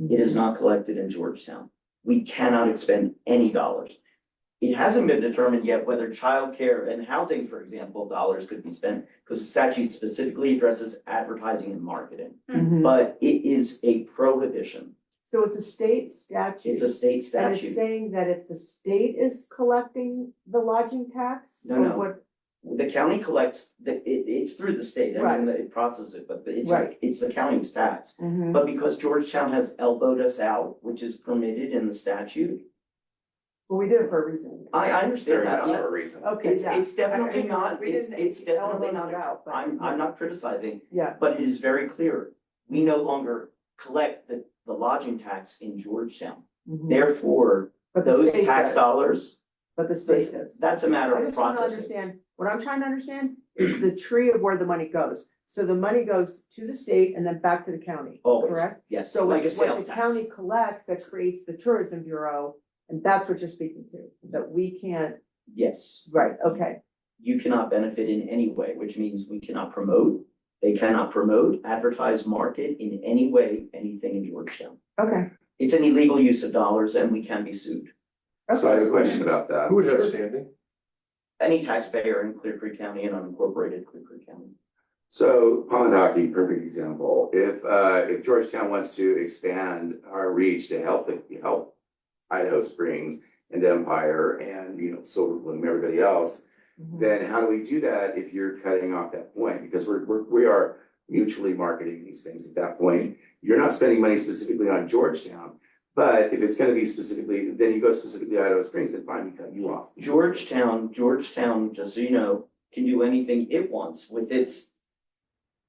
It is not collected in Georgetown. We cannot expend any dollars. It hasn't been determined yet whether childcare and housing, for example, dollars could be spent, because the statute specifically addresses advertising and marketing. Mhm. But it is a prohibition. So it's a state statute. It's a state And it's statute. saying that if the state is collecting the lodging tax? No, or no. what? The county collects, it's through the state, I mean, it processes it, but Right. it's the county's tax. Mhm. But because Georgetown has elbowed us out, which is permitted in the statute, Well, we did it for a reason. I understand Very that. much for a reason. Okay, It's, yeah. it's definitely I mean, not, we it's, didn't it's definitely elbow not, it out, but- I'm not criticizing, Yeah, but it is very clear. We no longer collect the lodging tax in Georgetown. mhm. Therefore, But the those state tax does. dollars, But the state does. that's a matter I of just want to processing. understand, what I'm trying to understand is the tree of where the money goes. So the money goes to the state and then back to the county, Always, correct? yes, So like a it's what sales the tax. county collects that creates the tourism bureau, and that's what you're speaking to, that we can't, Yes. right, okay. You cannot benefit in any way, which means we cannot promote, they cannot promote, advertise, market in any way, anything in Georgetown. Okay. It's an illegal use of dollars and we can be sued. So I have a question about that. Who would have standing? Any taxpayer in Clear Creek County and unincorporated Clear Creek County. So pond hockey, perfect example. If Georgetown wants to expand our reach to help Idaho Springs and Empire and, Silver Bloom, everybody else, Mhm. then how do we do that if you're cutting off that point? Because we are mutually marketing these things at that point. You're not spending money specifically on Georgetown, but if it's gonna be specifically, then you go specifically Idaho Springs, then fine, we cut you off. Georgetown, just so you know, can do anything it wants with its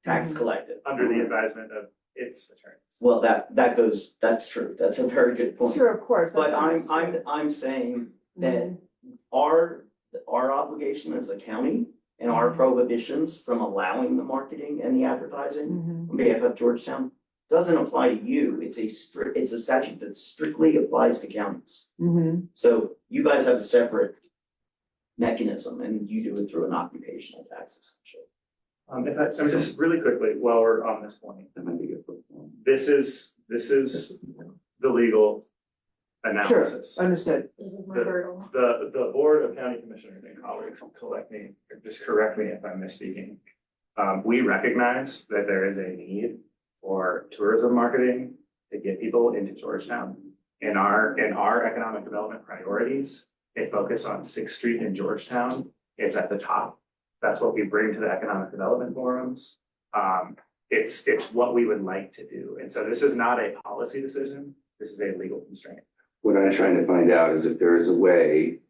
tax collected. Under the advisement of its attorneys. Well, that's true, that's a very good point. Sure, of course. that's But understood. I'm saying that Mhm. our obligation as a county and our prohibitions from allowing the marketing and the advertising Mhm. on behalf of Georgetown doesn't apply to you, it's a statute that strictly applies to counties. Mhm. So you guys have a separate mechanism and you do it through an occupational tax essentially. If I, so just really quickly, while we're on this point, That might be good for. this is the legal Sure, analysis. understood. This is my hurdle. The Board of County Commissioners and colleagues, just correct me if I'm misspeaking. We recognize that there is a need for tourism marketing to get people into Georgetown. In our economic development priorities, a focus on Sixth Street in Georgetown is at the top. That's what we bring to the economic development forums. It's what we would like to do. And so this is not a policy decision, this is a legal constraint. What I'm trying to find out is if there is a way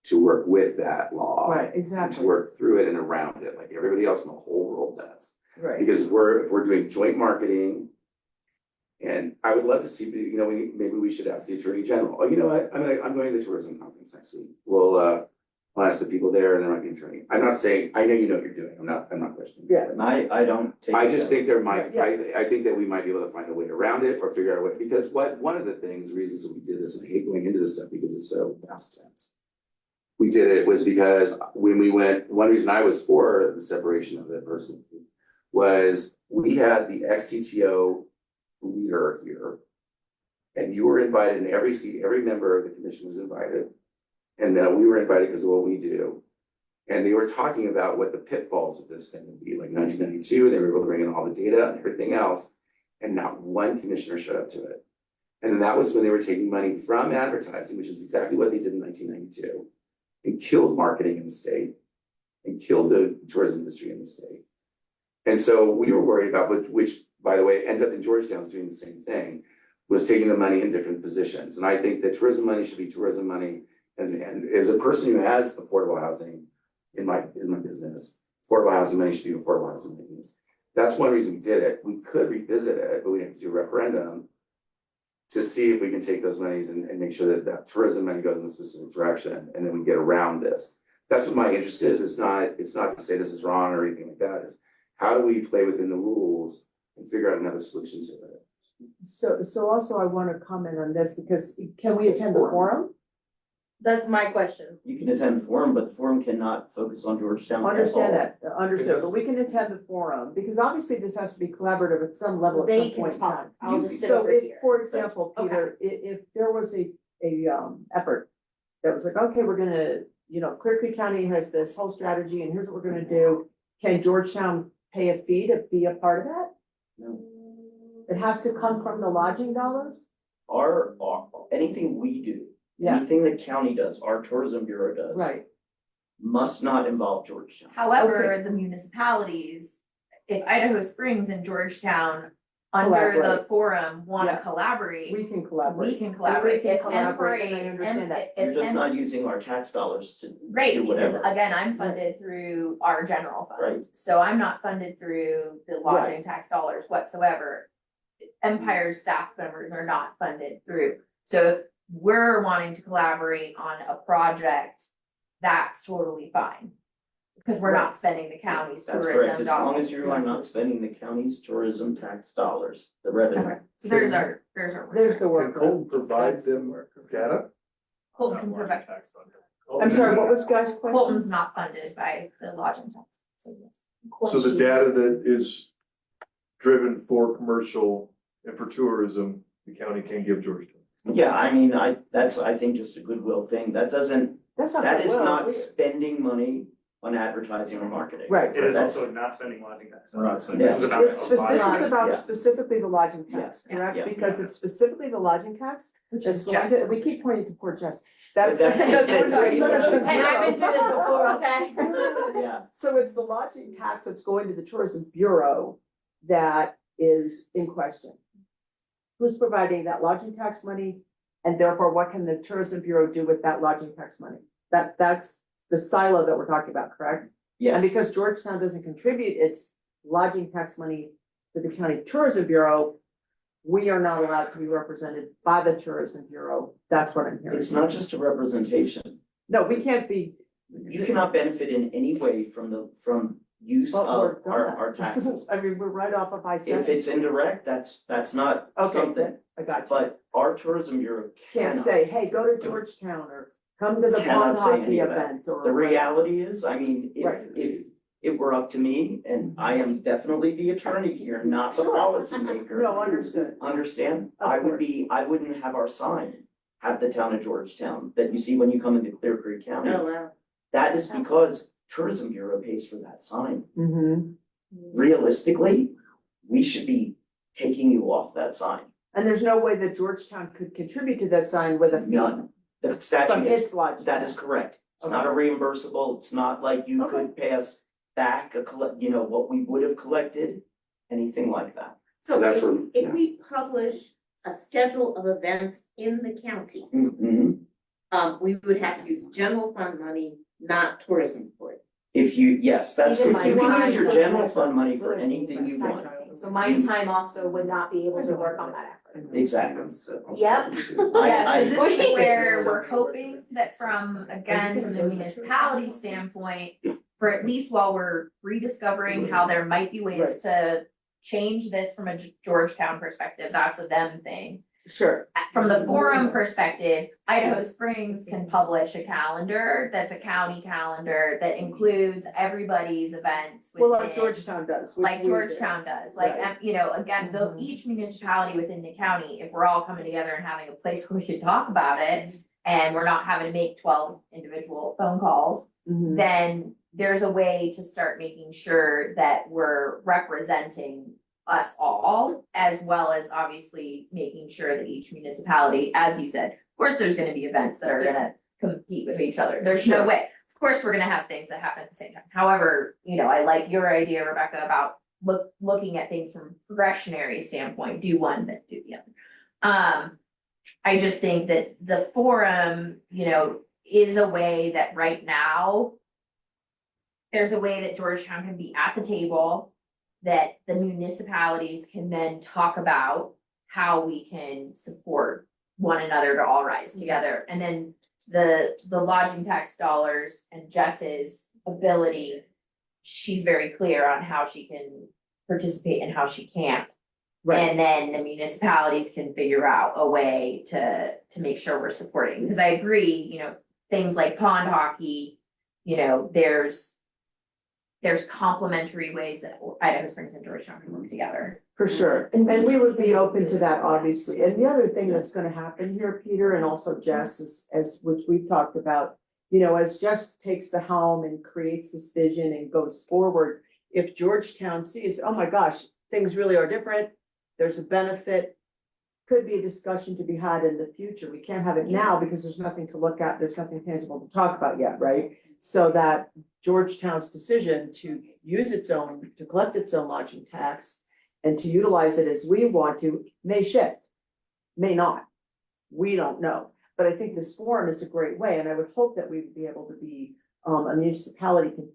to work with that law. Right, And exactly, to work through it and around it, like everybody else in the whole world does. right. Because if we're doing joint marketing. And I would love to see, maybe we should ask the Attorney General, oh, you know what, I'm going to the tourism conference next week. We'll ask the people there and there might be an attorney. I'm not saying, I know you know what you're doing, I'm not questioning. Yeah. And I don't take. I just think there might, Yeah. I think that we might be able to find a way around it or figure out a way, because one of the reasons that we did this, and I hate going into this stuff because it's so past tense. We did it was because when we went, one reason I was for the separation of the person was we had the ex-CTO leader here. And you were invited, and every member of the commission was invited. And we were invited because of what we do. And they were talking about what the pitfalls of this thing would be, like 1992, they were able to bring in all the data and everything else. And not one commissioner showed up to it. And then that was when they were taking money from advertising, which is exactly what they did in 1992. And killed marketing in the state. And killed the tourism industry in the state. And so we were worried about which, by the way, ended up in Georgetown's doing the same thing, was taking the money in different positions. And I think that tourism money should be tourism money. And as a person who has affordable housing in my business, affordable housing money should be affordable housing money. That's one reason we did it. We could revisit it, but we have to do a referendum to see if we can take those monies and make sure that that tourism money goes in a specific direction, and then we get around this. That's what my interest is. It's not to say this is wrong or anything like that. It's how do we play within the rules and figure out another solution to it? So also I want to comment on this because can we attend the forum? That's my question. You can attend the forum, but the forum cannot focus on Georgetown. at all. Understand that, understood, but we can attend the forum because obviously this has to be collaborative at some level at They some can point in talk. time. I'll just sit So over if, here. for example, Peter, if there was a effort that was like, okay, we're gonna, Clear Creek County has this whole strategy and here's what we're gonna do. Can Georgetown pay a fee to be a part of that? No. It has to come from the lodging dollars? Our, anything we do, Yeah, anything the county does, our tourism bureau does. right, Must not involve Georgetown. However, the municipalities, if Idaho Springs and Georgetown under the Collaborate. forum wanna Yeah. collaborate, we can collaborate. we can collaborate. can If collaborate, and I Embrace, understand that. if You're just Em- not using our tax dollars to Right, do because whatever. again, I'm funded through our general fund, Right. so I'm not funded through the lodging tax dollars whatsoever. Empire's staff members are not funded through, so if we're wanting to collaborate on a project, that's totally fine. Because we're not spending the county's That's tourism correct, dollars. as long as you are not spending the county's tourism tax dollars, the revenue. Okay, so there's our There's the Can work. Colton provide them data? Colton can provide, I'm sorry, what was Guy's question? Colton's not funded by the lodging tax, so yes. So the data that is driven for commercial and for tourism, the county can give Georgetown. Yeah, I mean, that's, I think, just a goodwill thing, that doesn't, That's not. that is well, not we- spending money on advertising or marketing. Right. It is That's- also not spending lodging tax. We're not spending- This is about. This is about Yeah. specifically the lodging tax, Yeah, correct? yeah, Because yeah. it's specifically the lodging tax. Which that's is going just. to- We keep pointing to poor Jess. But that's the that's- same that's- thing. that's- Hey, I've been through this before, okay? Yeah, So it's the lodging tax that's going to the tourism bureau that is in question. Who's providing that lodging tax money? And therefore, what can the tourism bureau do with that lodging tax money? That's the silo that we're talking about, correct? And yes, because Georgetown doesn't contribute its lodging tax money to the county tourism bureau, we are not allowed to be represented by the tourism bureau. That's what I'm hearing. it's not just a representation. No, we can't be. You cannot benefit in any way from use But of we're our gonna. taxes. I mean, we're right off of If I-7. it's indirect, that's not Okay, something, then, I got you. but our tourism bureau Can't cannot. say, hey, go to Georgetown or come to the Cannot pond say hockey any of that. event or. The whatever. reality is, I mean, Right. if it were up to me, and I am definitely the attorney here, not the Sure. policymaker. No, understood. Understand? Of I wouldn't have our sign have the town of Georgetown that you see when you come into Clear Creek County. Oh, wow. That is because tourism bureau pays for that sign. Mm-hmm. Realistically, we should be taking you off that sign. And there's no way that Georgetown could contribute to that sign with a fee. None. The From statute is, its logic. that is correct. It's not a reimbursable, it's not like you could pay us back what we would have collected, anything like that. So that's where, If we publish a schedule of events in the county, Mhm. we would have to use general fund money, not tourism for it. If yes, that's Even good. my You can use your time. general fund money for anything you want. So my time also would not be able to work on that effort. Exactly. Yep. Yeah, I- so this is where we're hoping that from the municipality standpoint, for at least while we're rediscovering how there might be ways to change this from a Georgetown perspective, that's a them thing. Sure. From the forum perspective, Idaho Springs can publish a calendar that's a county calendar that includes everybody's events Well, like within- Georgetown does. which like we do. Georgetown does, like, Right. again, though each municipality within the county, if we're all coming together and having a place where we can talk about it, and we're not having to make 12 individual phone calls, Mhm. then there's a way to start making sure that we're representing us all, as well as obviously making sure that each municipality, as you said, of course, there's gonna be events that are gonna compete with each other. There's no Sure. way. Of course, we're gonna have things that happen at the same time. However, I like your idea, Rebecca, about looking at things from a progressionary standpoint, do one, then do the other. I just think that the forum, is a way that right now, there's a way that Georgetown can be at the table, that the municipalities can then talk about how we can support one another to all rise together. And then the lodging tax dollars and Jess's ability, she's very clear on how she can participate and how she can't. Right. And then the municipalities can figure out a way to make sure we're supporting, because I agree, things like pond hockey, there's complementary ways that Idaho Springs and Georgetown can work together. For sure, and we would be open to that, obviously, and the other thing that's gonna happen here, Peter, and also Jess, is, as which we've talked about. As Jess takes the helm and creates this vision and goes forward, if Georgetown sees, oh my gosh, things really are different, there's a benefit. Could be a discussion to be had in the future, we can't have it now because there's nothing to look at, there's nothing tangible to talk about yet, right? So that Georgetown's decision to to collect its own lodging tax and to utilize it as we want to may shift, may not. We don't know, but I think this forum is a great way, and I would hope that we would be able to be a municipality can,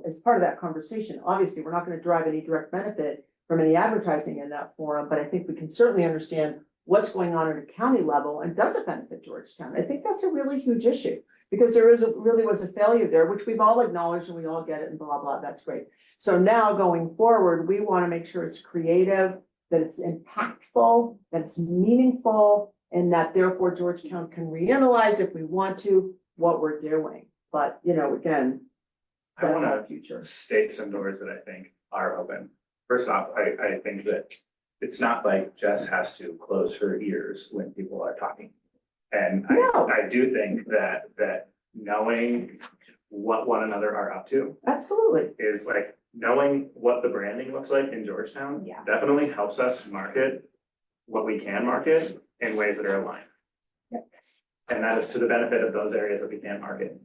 as part of that conversation. Obviously, we're not gonna drive any direct benefit from any advertising in that forum, but I think we can certainly understand what's going on at a county level and does it benefit Georgetown? I think that's a really huge issue. Because really was a failure there, which we've all acknowledged and we all get it and blah, blah, that's great. So now going forward, we want to make sure it's creative, that it's impactful, that it's meaningful, and that therefore Georgetown can reanalyze if we want to, what we're doing. But, again, I that's our wanna future. state some doors that I think are open. First off, I think that it's not like Jess has to close her ears when people are talking. And No. I do think that knowing what one another are up to Absolutely. is like knowing what the branding looks like in Georgetown. Yeah. Definitely helps us market what we can market in ways that are aligned. Yep. And that is to the benefit of those areas that we can market.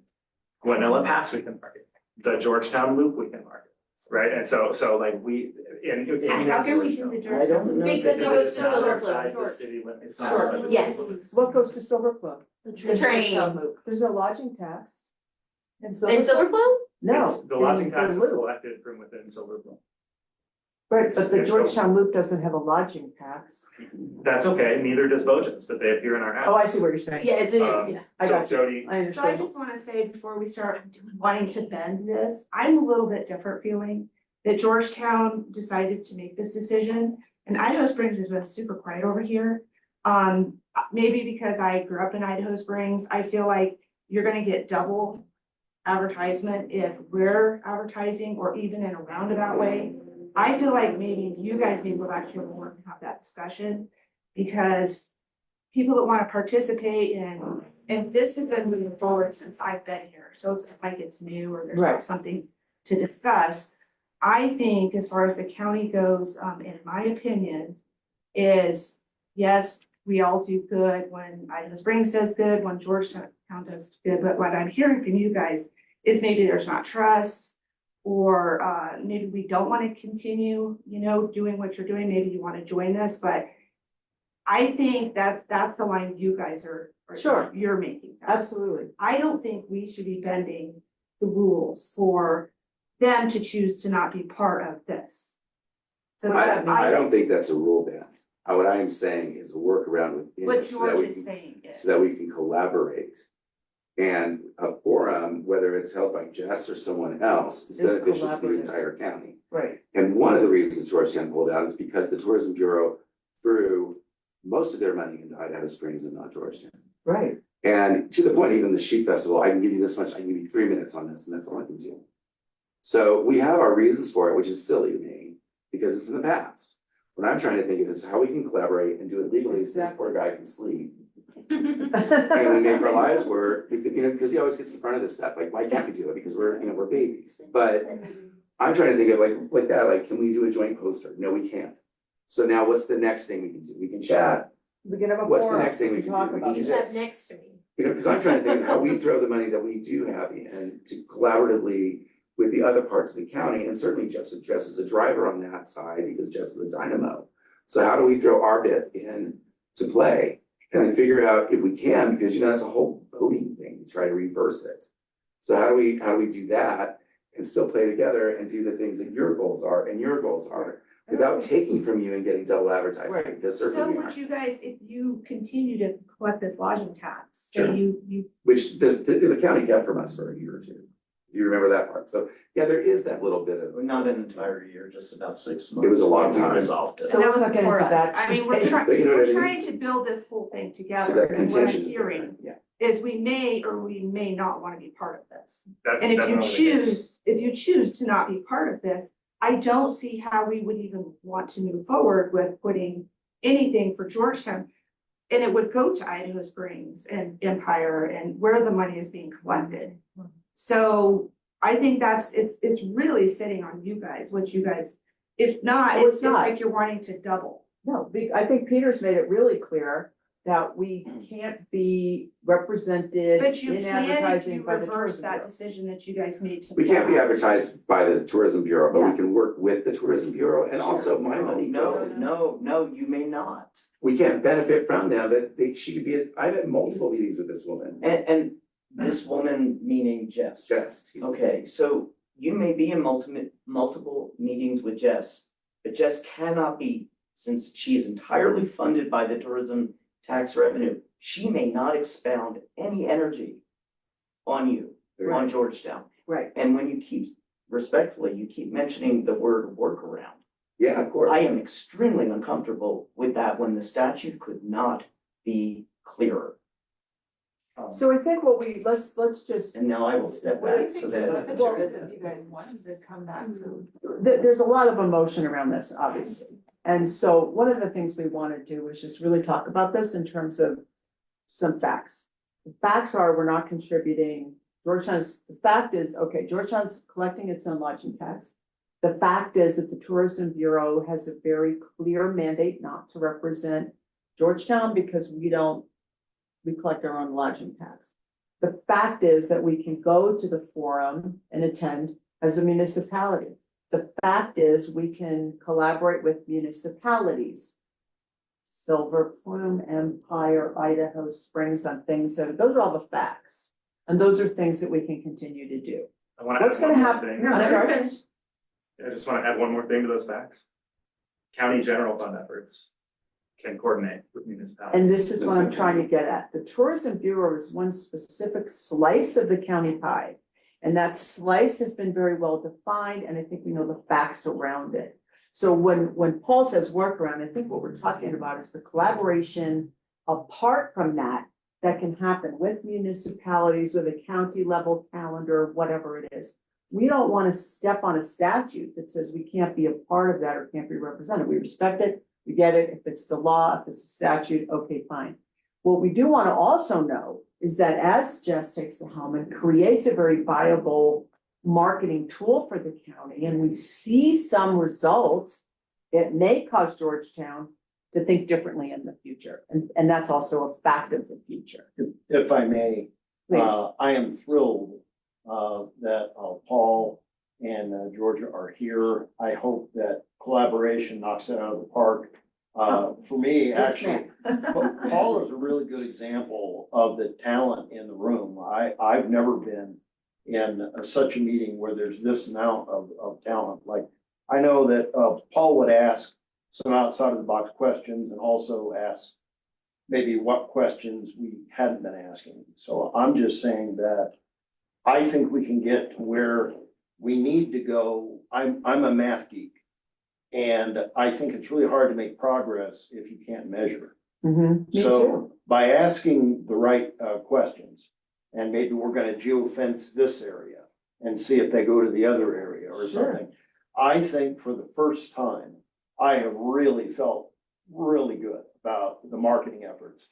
Guanella Pass, we can market. The Georgetown Loop, we can market, right? And so like we, in. How can we do the I don't know. Because it that- goes It's to not Silver outside Plume. the city limits. It's not Sure. outside the Yes. city limits. What goes to Silver Plum? The train. There's no lodging tax. And In Silver Plume? No. It's- The lodging in tax is lieu. collected from within Silver Plume. Right, but the And so- Georgetown Loop doesn't have a lodging tax. That's okay, neither does Bojangles, but they appear in our app. Oh, I see what you're saying. Yeah, it's Um, yeah. I So got you. Jody, I So I understand. just wanna say before we start wanting to bend this, I'm a little bit different feeling that Georgetown decided to make this decision. And Idaho Springs has been super quiet over here. Maybe because I grew up in Idaho Springs, I feel like you're gonna get double advertisement if we're advertising or even in a roundabout way. I feel like maybe you guys need to go back to your board and have that discussion, because people that wanna participate in, and this has been moving forward since I've been here, so it's not like it's new or there's Right. not something to discuss. I think as far as the county goes, in my opinion, is yes, we all do good when Idaho Springs does good, when Georgetown does good, but what I'm hearing from you guys is maybe there's not trust, or maybe we don't want to continue, doing what you're doing, maybe you want to join this, but I think that's the line you guys are Sure. you're making. Absolutely. I don't think we should be bending the rules for them to choose to not be part of this. So What does that mean? I don't think that's a rule bend. What I am saying is a workaround within What it so that George we is can, saying is. so that we can collaborate. And a forum, whether it's held by Jess or someone else, is Is beneficial to the collaborative. entire county. Right. And one of the reasons Georgetown pulled out is because the Tourism Bureau threw most of their money into Idaho Springs and not Georgetown. Right. And to the point, even the Sheep Festival, I can give you this much, I can give you 3 minutes on this, and that's all I can do. So we have our reasons for it, which is silly to me, because it's in the past. What I'm trying to think of is how we can collaborate and do it legally so this poor guy can sleep. And we make our lives work, because he always gets in front of this stuff, like, why can't we do it? Because we're babies. But I'm trying to think of like that, like, can we do a joint poster? No, we can't. So now what's the next thing we can do? We can chat. We can have a What's the forum next thing we to can talk do? We about can You do it. sat this. next to me. Because I'm trying to think of how we throw the money that we do have in to collaboratively with the other parts of the county, and certainly Jess is a driver on that side, because Jess is a dynamo. So how do we throw our bit in to play, and then figure out if we can, because that's a whole voting thing, to try to reverse it. So how do we do that and still play together and do the things that your goals are and your goals are, without taking from you and getting double advertising, Right. because So certainly we would aren't. you guys, if you continue to collect this lodging tax, Sure. so you, Which the county kept from us for a year or two. You remember that part? So, yeah, there is that little bit of, Not an entire year, just about 6 months. It was a long We time. Resolved it. So and that let's was not get before into us. that. I mean, we're today. trying, But you know what I we're mean? trying to build this whole thing so together, that and what I'm contention is there. hearing Yeah. is we may or we may not want to be part of this. that's And if you definitely the case. choose to not be part of this, I don't see how we would even want to move forward with putting anything for Georgetown. And it would go to Idaho Springs and Empire and where the money is being collected. So I think it's really sitting on you guys, what you guys, if not, Oh, it's not. like you're wanting to double. No, I think Peter's made it really clear that we can't be represented But you in can if advertising you by the reverse tourism that bureau. decision that you guys made. We can't be advertised by the Tourism Bureau, but Yeah. we can work with the Tourism Bureau, and also my money goes. No, you may not. We can't benefit from them, but she could be, I've had multiple meetings with this woman. And this woman, meaning Jess. Jess, excuse me. Okay, so you may be in multiple meetings with Jess, but Jess cannot be, since she is entirely funded by the tourism tax revenue, she may not expound any energy on you, on Georgetown. Right. And when you respectfully, you keep mentioning the word workaround. Yeah, of course. I am extremely uncomfortable with that when the statute could not be clearer. So I think let's just, And now I will step back so that. Well, If you guys wanted to come back to. there's a lot of emotion around this, obviously. And so one of the things we want to do is just really talk about this in terms of some facts. The facts are, we're not contributing, the fact is, okay, Georgetown's collecting its own lodging tax. The fact is that the Tourism Bureau has a very clear mandate not to represent Georgetown because we collect our own lodging tax. The fact is that we can go to the forum and attend as a municipality. The fact is we can collaborate with municipalities. Silver Plume, Empire, Idaho Springs on things those are all the facts. And those are things that we can continue to do. I wanna What's add gonna one more happen? thing. I'm sorry. I just wanna add one more thing to those facts. county general fund efforts can coordinate with municipalities. And this is what I'm trying to get at. The Tourism Bureau is one specific slice of the county pie. And that slice has been very well defined, and I think we know the facts around it. So when Paul says workaround, I think what we're talking about is the collaboration apart from that can happen with municipalities, with a county level calendar, whatever it is. We don't want to step on a statute that says we can't be a part of that or can't be represented. We respect it, we get it. If it's the law, if it's a statute, okay, fine. What we do want to also know is that as Jess takes the helm and creates a very viable marketing tool for the county, and we see some results, it may cause Georgetown to think differently in the future. And that's also a fact of the future. If I may, Please. I am thrilled that Paul and Georgia are here. I hope that collaboration knocks it out of the park. For me, Yes, actually, Paul is a really good example of the talent in the room. I've never been in such a meeting where there's this amount of talent. Like, I know that Paul would ask some outside of the box questions and also ask maybe what questions we hadn't been asking. So I'm just saying that I think we can get to where we need to go. I'm a math geek. And I think it's really hard to make progress if you can't measure. Me So too. by asking the right questions, and maybe we're gonna geofence this area and see if they go to the other area or Sure. something. I think for the first time, I have really felt really good about the marketing efforts.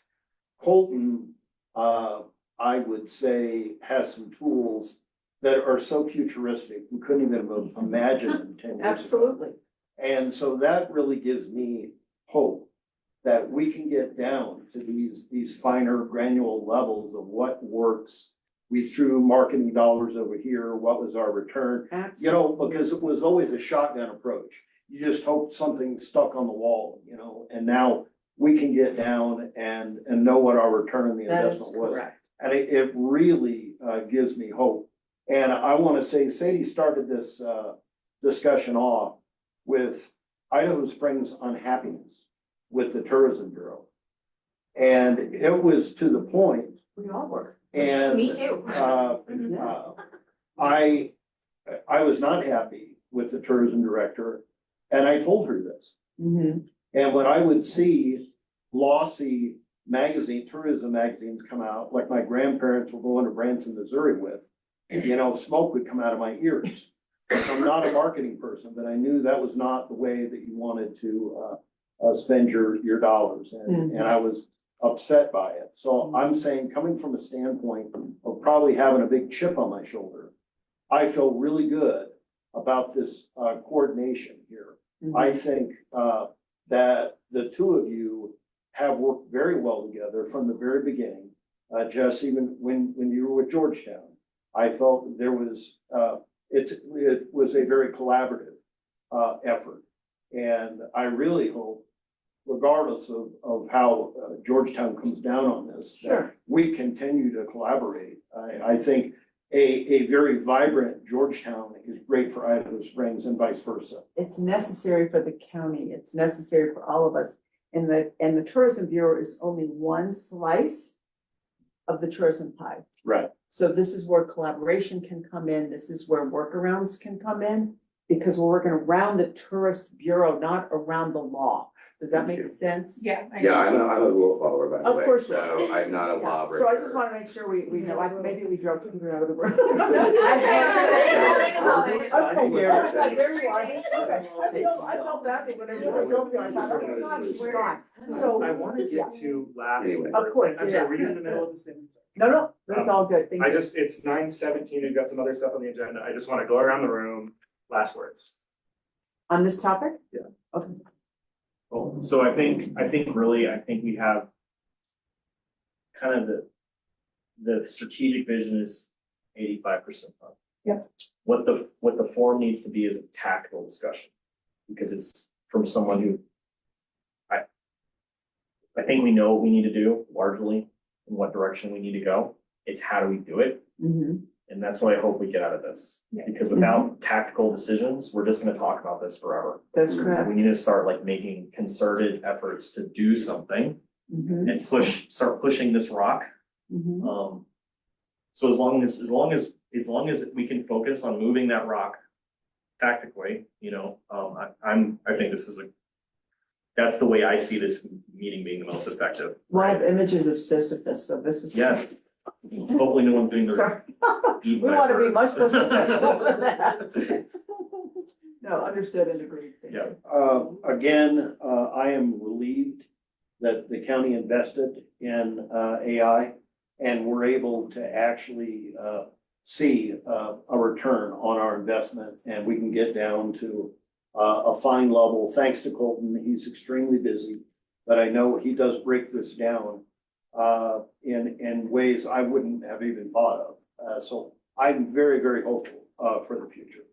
Colton, I would say, has some tools that are so futuristic, we couldn't even have imagined them 10 years ago. Absolutely. And so that really gives me hope that we can get down to these finer granular levels of what works. We threw marketing dollars over here, what was our return? You know, because it was always a shotgun approach. You just hoped something stuck on the wall, you know, and now we can get down and know what our return on the That is investment was. correct. And it really gives me hope. And I want to say, Sadie started this discussion off with Idaho Springs unhappiness with the Tourism Bureau. And it was to the point, We all were. and Me too. I was not happy with the tourism director, and I told her this. Mhm. And when I would see glossy tourism magazines come out, like my grandparents were going to Branson, Missouri with, you know, smoke would come out of my ears. I'm not a marketing person, but I knew that was not the way that you wanted to spend your dollars, and I was upset by it. So I'm saying, coming from a standpoint of probably having a big chip on my shoulder, I feel really good about this coordination here. I think that the two of you have worked very well together from the very beginning. Jess, even when you were with Georgetown, I felt that there was it was a very collaborative effort. And I really hope, regardless of how Georgetown comes down on this, that Sure. we continue to collaborate. I think a very vibrant Georgetown is great for Idaho Springs and vice versa. It's necessary for the county. It's necessary for all of us. And the Tourism Bureau is only one slice of the tourism pie. Right. So this is where collaboration can come in. This is where workarounds can come in, because we're working around the Tourist Bureau, not around the law. Does that make sense? Yeah. Yeah, I'm a rule follower, by the Of way, course you so I'm not a Yeah. lawbreaker. So I just want to make sure we know, maybe we drove Peter out of the room. Okay, Okay, there you are. Okay. I felt bad when I was over there. I thought, oh my God, she's gone. So, I want to get to last. Anyway. Of course, I'm sorry, were you in the middle of the same? no, that's all good. Thank I you. just, it's 9:17, we've got some other stuff on the agenda, I just want to go around the room, last words. On this topic? Yeah. Okay. Cool. So I think we have kind of the strategic vision is 85% done. Yep. What the forum needs to be is a tactical discussion, because it's from someone who I think we know what we need to do largely, in what direction we need to go. It's how do we do it? Mhm. And that's what I hope we get out of this, because without tactical decisions, we're just gonna talk about this forever. That's correct. We need to start like making concerted efforts to do something Mhm, and start pushing this rock. mhm. So as long as we can focus on moving that rock tactically, I think this is that's the way I see this meeting being the most effective. Well, I have images of Sisyphus, so this is. Yes, hopefully no one's doing their. Sorry, we want to be much more successful than that. No, understood and agreed. Thank you. Yeah. Again, I am relieved that the county invested in AI and we're able to actually see a return on our investment, and we can get down to a fine level. Thanks to Colton, he's extremely busy, but I know he does break this down in ways I wouldn't have even thought of. So I'm very, very hopeful for the future.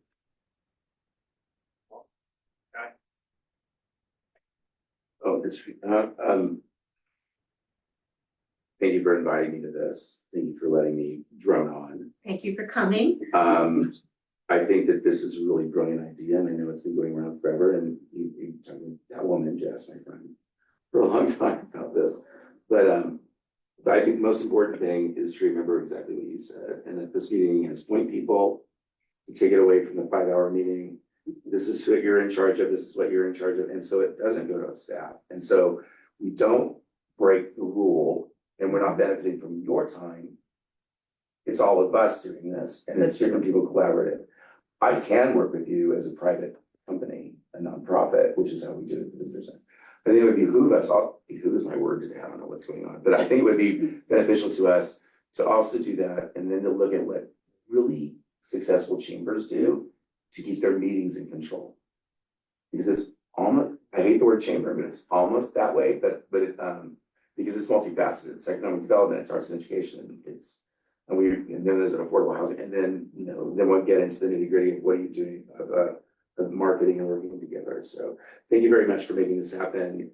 Oh, that's, thank you for inviting me to this. Thank you for letting me drone on. Thank you for coming. I think that this is a really brilliant idea, and I know it's been going around forever, and you talked to that woman, Jess, my friend, for a long time about this. But I think the most important thing is to remember exactly what you said, and that this meeting has point people to take it away from the 5-hour meeting. This is what you're in charge of, this is what you're in charge of, and so it doesn't go to staff. And so we don't break the rule, and we're not benefiting from your time. It's all of us doing this, and it's different people collaborative. I can work with you as a private company, a nonprofit, which is how we do it in the business. I think it would behoove us, behoove is my word today, I don't know what's going on, but I think it would be beneficial to us to also do that, and then to look at what really successful chambers do to keep their meetings in control. Because it's almost, I hate the word chamber, but it's almost that way, but because it's multifaceted, it's economic development, it's arts and education, and then there's an affordable housing, and then, then we'll get into the nitty gritty of what are you doing of marketing and working together. So thank you very much for making this happen.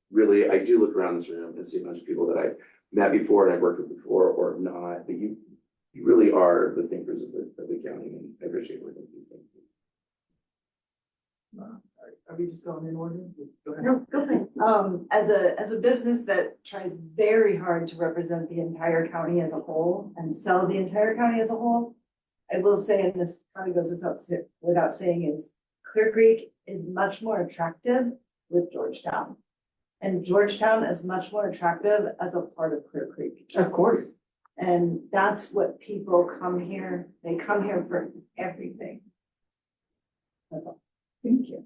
Really, I do look around this room and see a bunch of people that I've met before and I've worked with before or not, but you really are the thinkers of the county, and I appreciate working with you. Thank you. Sorry, are we just going in order? Go ahead. No, go ahead. As a business that tries very hard to represent the entire county as a whole and sell the entire county as a whole, I will say, and this probably goes without saying, is Clear Creek is much more attractive with Georgetown. And Georgetown is much more attractive as a part of Clear Creek. Of course. And that's what people come here, they come here for everything. That's all. Thank you.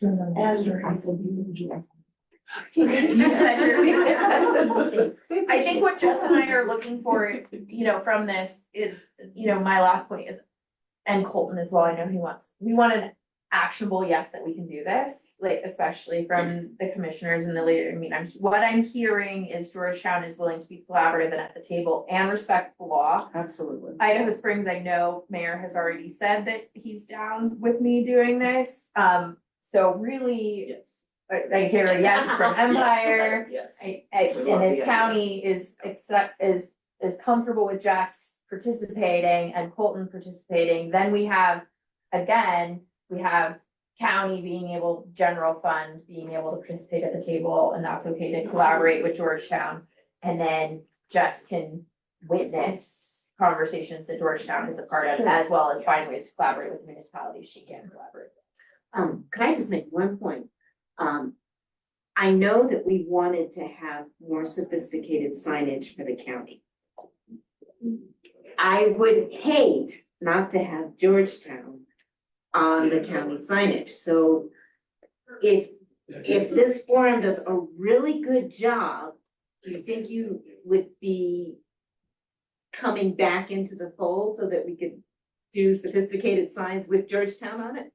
And I said, You said your I think what Jess and I are looking for, from this is, my last point is, and Colton as well, I know we want an actionable yes that we can do this, like especially from the commissioners and the leader. What I'm hearing is Georgetown is willing to be collaborative and at the table and respect the law. Absolutely. Idaho Springs, I know Mayor has already said that he's down with me doing this. So really, Yes. I hear a yes from Empire. Yes. And We love the if county is comfortable with Jess participating and Colton participating, then we have county general fund being able to participate at the table, and that's okay to collaborate with Georgetown. And then Jess can witness conversations that Georgetown is a part of, as well as find ways to collaborate with municipalities she can collaborate with. Could I just make one point? I know that we wanted to have more sophisticated signage for the county. I would hate not to have Georgetown on the county signage, so if this forum does a really good job, do you think you would be coming back into the fold so that we could do sophisticated signs with Georgetown on it?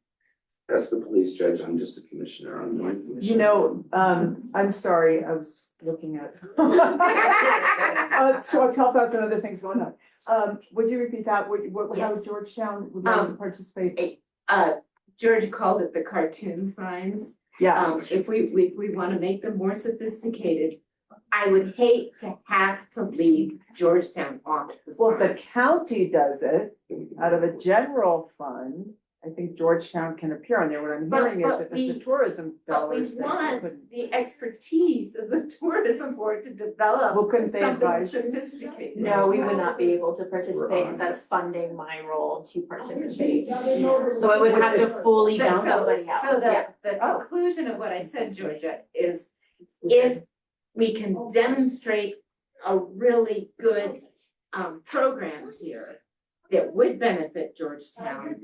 That's the police judge, I'm just a commissioner, I'm one commissioner. I'm sorry, I was looking at. So 12,000 other things going on. Would you repeat that? How Yes. Georgetown would like to participate? George called it the cartoon signs. Yeah. If we wanna make them more sophisticated, I would hate to have to leave Georgetown off the Well, if the sign. county does it out of a general fund, I think Georgetown can appear on there. What I'm hearing is if it's a tourism But we dollars, then you want couldn't. the expertise of the tourism board to develop Well, couldn't they something advise you? sophisticated. No, we would not be able to participate, because that's funding my role to participate. So it would have to fully be somebody else, So yeah. the conclusion of what I said, Georgia, is if we can demonstrate a really good program here that would benefit Georgetown,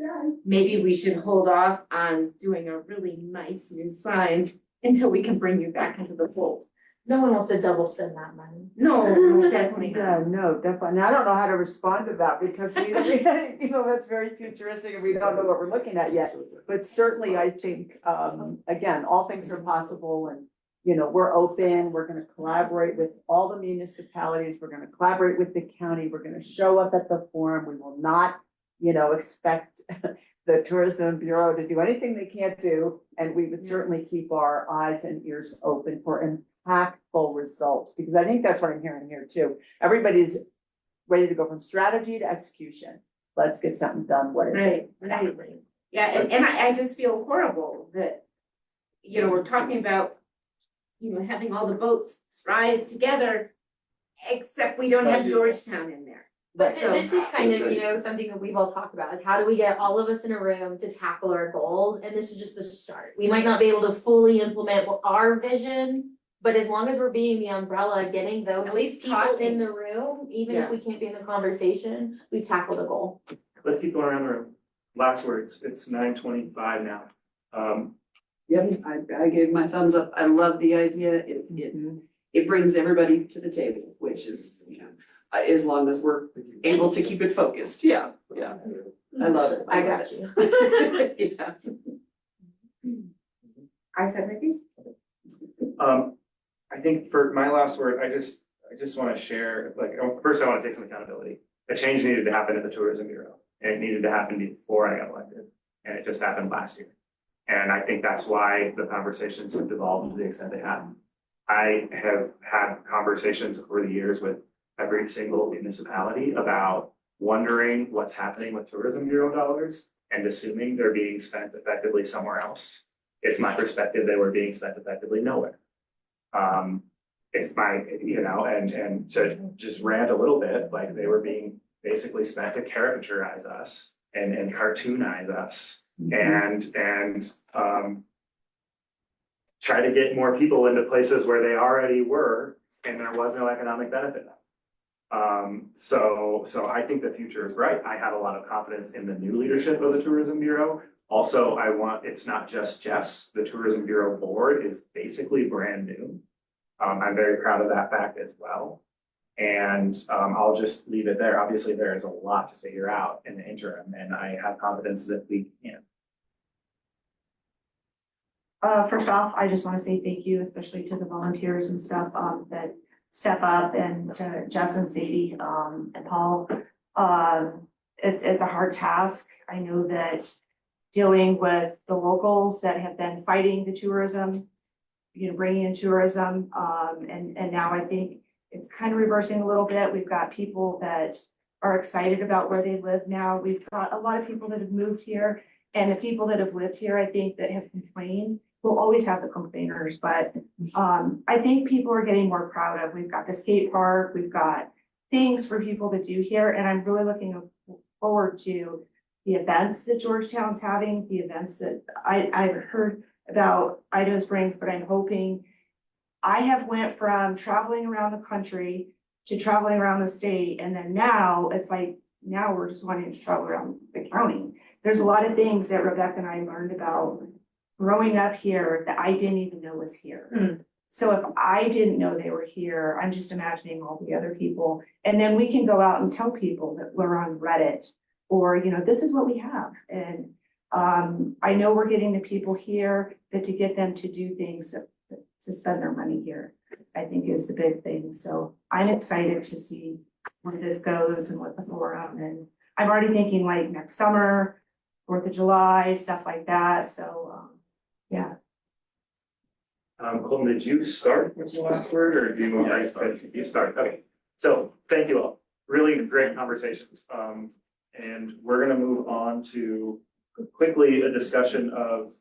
maybe we should hold off on doing a really nice new sign until we can bring you back into the fold. No one wants to double spend that money. No, definitely Yeah, not. no, definitely. And I don't know how to respond to that because we, you know, that's very futuristic and we don't know what we're looking at yet. But certainly I think, again, all things are possible and, you know, we're open, we're gonna collaborate with all the municipalities, we're gonna collaborate with the county, we're gonna show up at the forum, we will not, you know, expect the Tourism Bureau to do anything they can't do. And we would certainly keep our eyes and ears open for impactful results, because I think that's what I'm hearing here too. Everybody's ready to go from strategy to execution. Let's get something done. What is it? Right. Yeah, and I just feel horrible that, you know, we're talking about, you know, having all the boats rise together, except we don't have Georgetown in there. But So- this is kind of, you know, something that we've all talked about, is how do we get all of us in a room to tackle our goals? And this is just the start. We might not be able to fully implement our vision, but as long as we're being the umbrella, getting those At least people talking. in the room, even if Yeah. we can't be in the conversation, we've tackled a goal. Let's keep going around the room. Last words, it's 9:25 now. Yep, I gave my thumbs up. I love the idea. It brings everybody to the table, which is, you know, as long as we're able to keep it focused. Yeah, yeah. I love it. I got you. Yeah. I said my piece. I think for my last word, I just wanna share, like, first I wanna take some accountability. A change needed to happen at the Tourism Bureau, and it needed to happen before I got elected, and it just happened last year. And I think that's why the conversations have devolved to the extent they have. I have had conversations over the years with every single municipality about wondering what's happening with Tourism Bureau dollars and assuming they're being spent effectively somewhere else. It's my perspective they were being spent effectively nowhere. It's my, you know, and to just rant a little bit, like they were being basically spent to caricaturize us and cartoonize us and try to get more people into places where they already were and there was no economic benefit. So I think the future is bright. I have a lot of confidence in the new leadership of the Tourism Bureau. Also, it's not just Jess, the Tourism Bureau board is basically brand new. I'm very proud of that fact as well. And I'll just leave it there. Obviously, there is a lot to figure out in the interim, and I have confidence that we can. First off, I just wanna say thank you, especially to the volunteers and stuff, that step up, and to Jess and Sadie, and Paul. It's a hard task. I know that dealing with the locals that have been fighting the tourism, you know, bringing in tourism, and now I think it's kind of reversing a little bit. We've got people that are excited about where they live now. We've got a lot of people that have moved here, and the people that have lived here, I think, that have complained. We'll always have the complainers, but I think people are getting more proud of. We've got the skate park, we've got things for people to do here, and I'm really looking forward to the events that Georgetown's having, the events that I've heard about Idaho Springs, but I'm hoping. I have went from traveling around the country to traveling around the state, and then now it's like, now we're just wanting to travel around the county. There's a lot of things that Rebecca and I learned about growing up here that I didn't even know was here. So if I didn't know they were here, I'm just imagining all the other people. And then we can go out and tell people that we're on Reddit, or, you know, this is what we have. And I know we're getting the people here, but to get them to do things, to spend their money here, I think is the big thing. So I'm excited to see where this goes and what the forum, and I'm already thinking like next summer, 4th of July, stuff like that. So, yeah. Colton, did you start with the last word, or do you want me to? You start, okay. So, thank you all. Really great conversations. And we're gonna move on to quickly a discussion of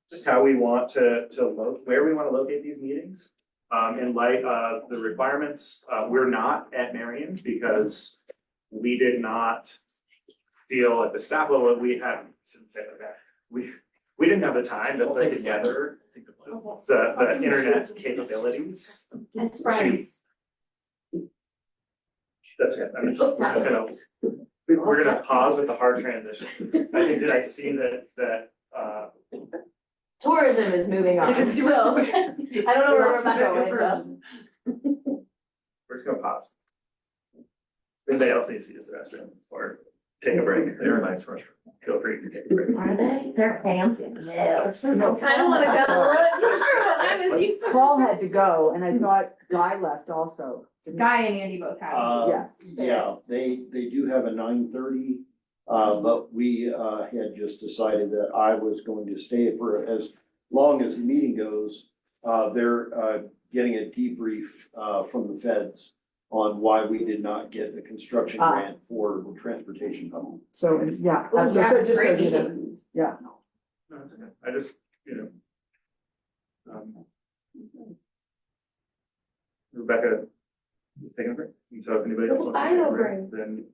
just how we want where we want to locate these meetings. In light of the requirements, we're not at Marion's because we did not feel at the staff level, shouldn't say that, we didn't have the time to put together the internet capabilities. As friends. That's it. I'm just gonna, we're gonna pause with the hard transition. I think, did I see that, Tourism is moving on, so I don't know where Rebecca went, but. we're just gonna pause. Anybody else needs to use the restroom or take a break? They're a nice restroom. Feel free to take a break. Are they? They're fancy. No. I don't wanna go. I was used to. Paul had to go, and I thought Guy left also. Guy and Andy both have. Yes. Yeah, they do have a 9:30, but we, had just decided that I was going to stay for as long as the meeting goes. They're, getting a debrief, from the feds on why we did not get the construction grant for the transportation tunnel. So, yeah, Oh, so yeah, just so great you know, yeah. No, it's okay. I just, Rebecca, taking a break. So if anybody else wants to take a break, then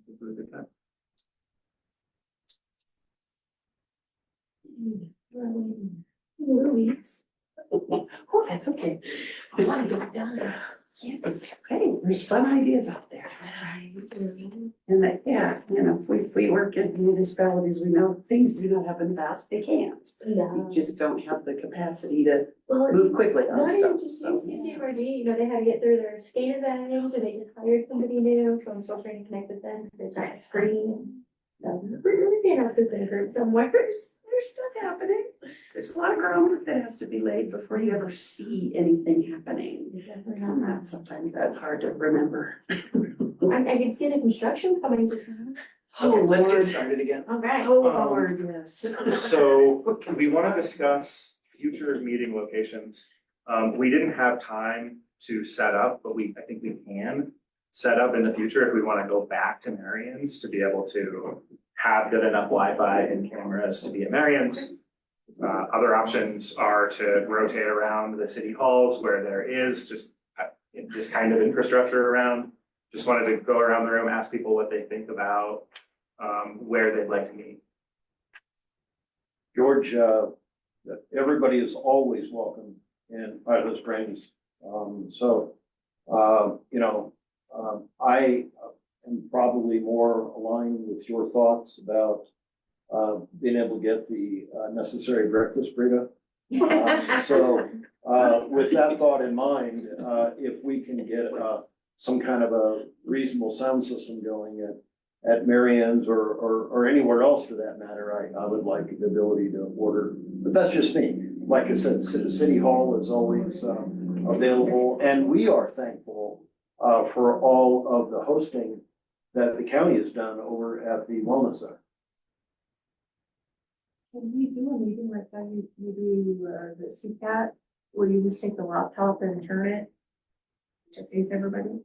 it's a good time. Louise. Oh, that's okay. I want to get done. Yes, hey, there's fun ideas out there. And that, yeah, we work in municipalities, we know things do not happen fast, they can't. Yeah. We just don't have the capacity to Well, move quickly on not stuff, even just so. CCRD, they had to get through their skate event, and they just hired somebody new, so I'm still trying to connect with them, they're trying to screen. So, we're gonna have to think of somewhere, there's stuff happening. There's a lot of groundwork that has to be laid before you ever see anything happening. And that, sometimes that's hard to remember. I can see the construction coming to town. Okay, let's get Lord. started again. Okay. Oh, Lord, yes. So we want to discuss future meeting locations. We didn't have time to set up, but I think we can set up in the future if we want to go back to Marion's to be able to have good enough Wi-Fi and cameras to be at Marion's. Other options are to rotate around the city halls where there is just this kind of infrastructure around. Just wanted to go around the room, ask people what they think about where they'd like to meet. George, everybody is always welcome in Idaho Springs. I am probably more aligned with your thoughts about being able to get the necessary breakfast burrito. With that thought in mind, if we can get some kind of a reasonable sound system going at Marion's or anywhere else for that matter, I would like the ability to order. But that's just me. Like I said, City Hall is always available, and we are thankful for all of the hosting that the county has done over at the Wellness Center. Can we do a meeting like that, you do, the CCAT, where you just take the laptop and turn it to face everybody?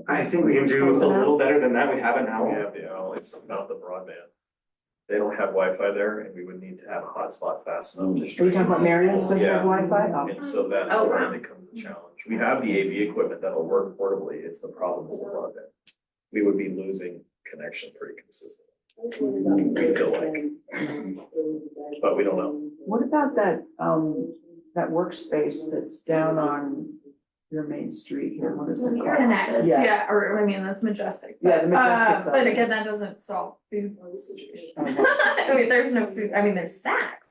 I think we can do a little better than that. We have it now. It's about the broadband. They don't have Wi-Fi there, and we would need to have a hotspot fast enough to. Are you talking about Marion's doesn't have Yeah. Wi-Fi? Oh. And so that's Oh, where wow. it becomes a challenge. We have the AV equipment that'll work portably, it's the problem is the broadband. We would be losing connection pretty consistently. We feel like, but we don't know. What about that workspace that's down on your main street here? What is it called? Internet, Yeah. yeah, or I mean, that's Majestic. Yeah, the Majestic But building. again, that doesn't solve food situation. Uh-huh. I mean, there's no food, I mean, there's snacks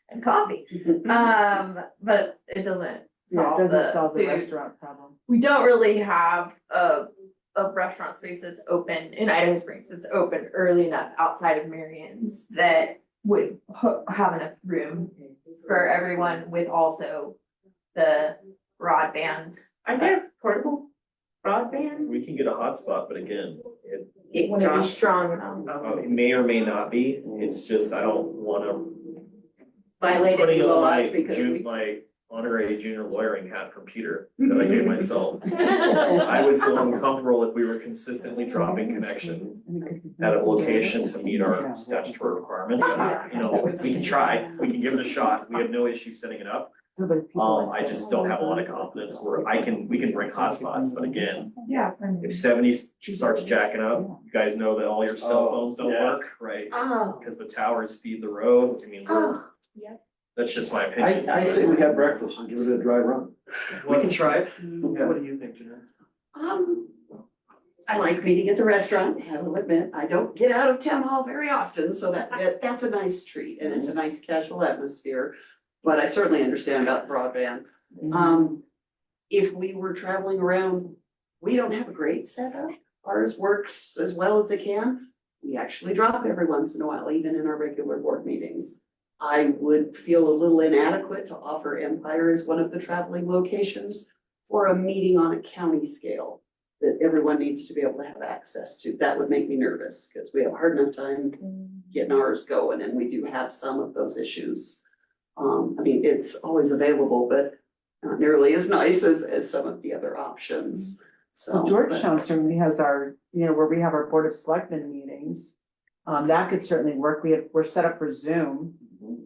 and coffee, but it doesn't Yeah, solve it doesn't solve the food. restaurant problem. We don't really have a restaurant space that's open in Idaho Springs, that's open early enough outside of Marion's that would have enough room for everyone with also the broadband. Are there portable broadband? We can get a hotspot, but again, It Wouldn't be costs- strong enough. it may or may not be, it's just, I don't wanna Violate putting any on laws my because we. my honorary junior lawyering hat from Peter that I gave myself. I would feel uncomfortable if we were consistently dropping connection at a location to meet our statutory requirements. You know, we can try, we can give it a shot, we have no issue setting it up. I just don't have a lot of confidence where we can bring hotspots, but again, Yeah. if 70 starts jacking up, you guys know that all your cell phones don't yeah. work, right? Oh, Because the towers feed the road, I mean, oh, that's just my opinion. I say we have breakfast and give it a dry run. We can try it. What do you think, Janelle? I like meeting at the restaurant, I will admit, I don't get out of town hall very often, so that's a nice treat, and it's a nice casual atmosphere. But I certainly understand about broadband. If we were traveling around, we don't have a great setup, ours works as well as it can. We actually drop every once in a while, even in our regular board meetings. I would feel a little inadequate to offer Empire as one of the traveling locations for a meeting on a county scale that everyone needs to be able to have access to. That would make me nervous, because we have a hard enough time getting ours going, and we do have some of those issues. I mean, it's always available, but not nearly as nice as some of the other options, so. Well, Georgetown certainly has our, where we have our Board of Selectmen meetings. That could certainly work. We're set up for Zoom.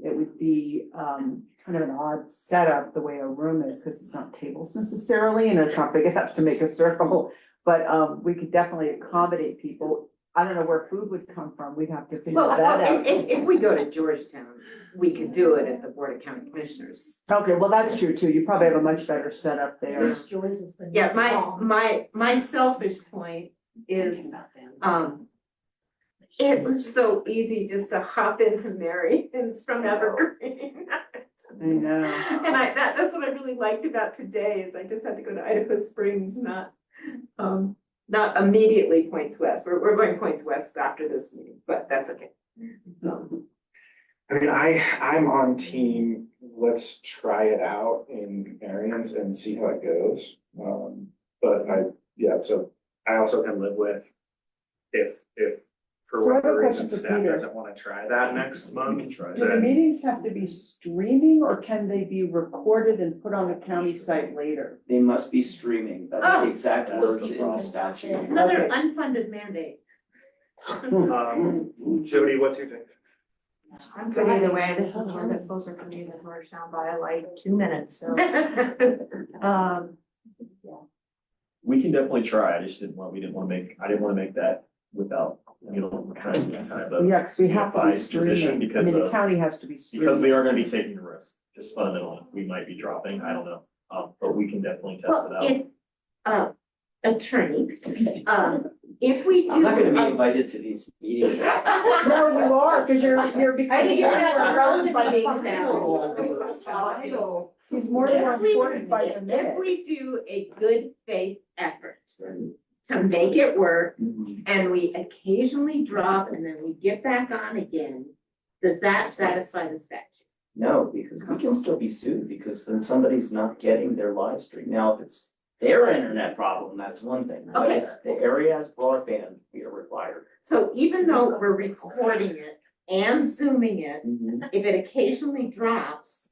It would be kind of an odd setup, the way our room is, because it's not tables necessarily, and it's not big enough to make a circle. But we could definitely accommodate people. I don't know where food would come from. We'd have to figure well, that out. if we go to Georgetown, we could do it at the Board of County Commissioners. Okay, well, that's true too. You probably have a much better setup there. Yeah, my selfish point is, it was so easy just to hop into Marion's from Evergreen. I know. And that's what I really liked about today, is I just had to go to Idaho Springs, not immediately Points West. We're going Points West after this meeting, but that's okay. I mean, I'm on team, let's try it out in Marion's and see how it goes. So I also can live with if for So I have a whatever question reason for staff Peter. doesn't wanna try that next month. Do the meetings have to be streaming, or can they be recorded and put on the county site later? They must be streaming, that's Oh. the exact That's words the in the problem. statute. Another Okay. unfunded mandate. Jody, what's your take? I'm good either way, this is a little bit closer for me than Georgetown by like 2 minutes, so. We can definitely try, I didn't wanna make that without, kind of Yeah, because we have to be unified position streaming. I because mean, the of, county has to be streaming. because we are gonna be taking a risk, just fundamentally, we might be dropping, I don't know. But we can definitely test it out. Attorney, if we do. I'm not gonna be invited to these meetings. No, you are, because you're. I think you're gonna have to run the meetings now. He's more than If we- important by the If minute. we do a good faith effort to make it work, and we occasionally drop and then we get back on again, does that satisfy the statute? No, because we can still be sued, because then somebody's not getting their live stream. Now, if it's their internet problem, that's one thing. But Okay. if the area has broadband, we are required. So even though we're recording it and zooming it, if it occasionally drops,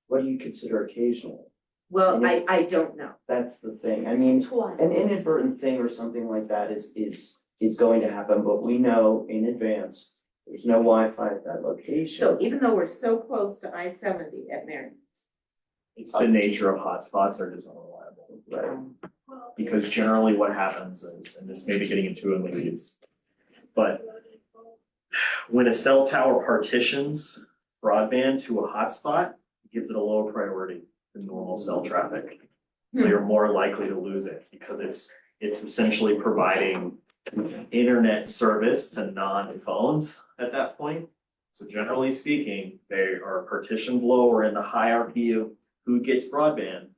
What do you consider occasional? well, I don't know. That's the thing. I mean, an inadvertent thing or something like that is going to happen, but we know in advance, there's no Wi-Fi at that location. So even though we're so close to I-70 at Marion's. It's the nature of hotspots are just unreliable, right? Because generally what happens is, and this may be getting into it, maybe it's, but when a cell tower partitions broadband to a hotspot, it gives it a lower priority than normal cell traffic. So you're more likely to lose it because it's essentially providing internet service to non-phones at that point. So generally speaking, they are partitioned lower in the hierarchy of who gets broadband.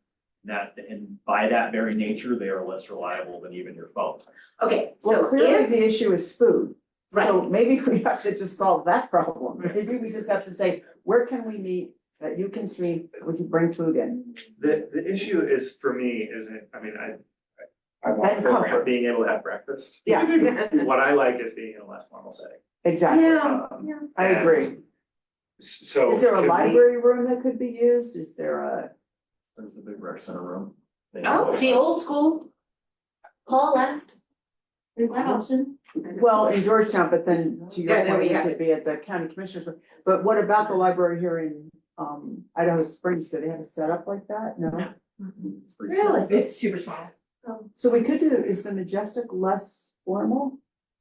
And by that very nature, they are less reliable than even your phone. Okay, Well, so clearly if, the issue is food. So maybe we have to just solve that problem. Maybe we just have to say, where can we meet that you can stream, we can bring food in? The issue is, for me, isn't, I mean, I And want comfort. for being able to have breakfast. Yeah, What I like is being in a less formal setting. exactly. Um, I and agree. So. Is there a could we- library room that could be used? Is there a? There's the big rec center room. Oh, the old school. Paul left. There's that option. Well, in Georgetown, but then to your Yeah, there point, we it have could be at the county commissioners. But what about the library here in Idaho Springs? Do they have a setup like that? No? It's pretty small. Really? It's super small. So we could do, is the Majestic less formal?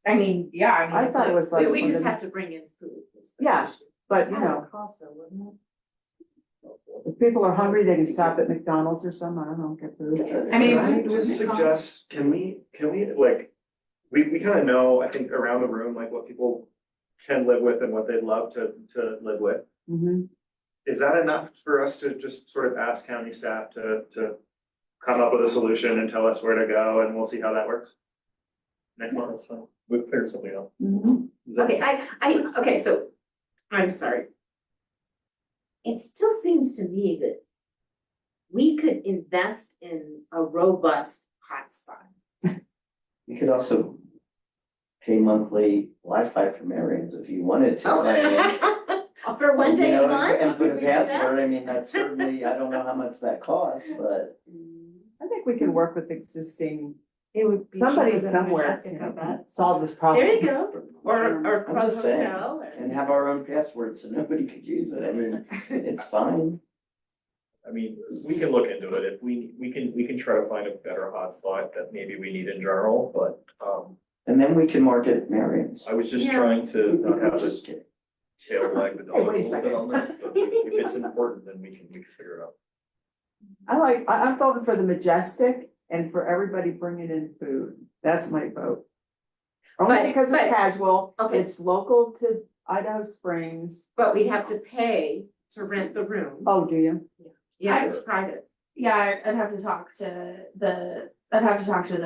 I mean, yeah, I mean, I it's thought it a- was less. We just formal. have to bring in food. Yeah. But you know, if people are hungry, they can stop at McDonald's or something, I don't know, get food. I mean, Can I just suggest, can we like, we kind of know, I think, around the room, like what people can live with and what they'd love to live with. Mhm. Is that enough for us to just sort of ask county staff to come up with a solution and tell us where to go, and we'll see how that works? Next month, that's fine. We'll figure something out. Mhm. Okay, okay, so, I'm sorry. It still seems to me that we could invest in a robust hotspot. You could also pay monthly Wi-Fi for Marians if you wanted to. I mean, For one day you a know, month? and put a Could we do that? password, I mean, that's certainly, I don't know how much that costs, but. I think we can work with existing, It would be somebody cheaper than somewhere Majestic, I bet. can solve this problem. There you go, or I'm Club just saying, Hotel. and have our own password so nobody could use it, I mean, it's fine. I mean, we can look into it, if we can try to find a better hotspot that maybe we need in general, but, And then we can market Marion's. I was just Yeah. trying to not have Just to kidding. tail wag the dog Hey, a wait a little bit on that, but if it's important, then we can figure it out. I'm voting for the Majestic and for everybody bringing in food, that's my vote. Only But- because it's but- casual, okay. it's local to Idaho Springs. But we have to pay to rent the room. Oh, do you? Yeah, it's private. Yeah, I'd have to talk to the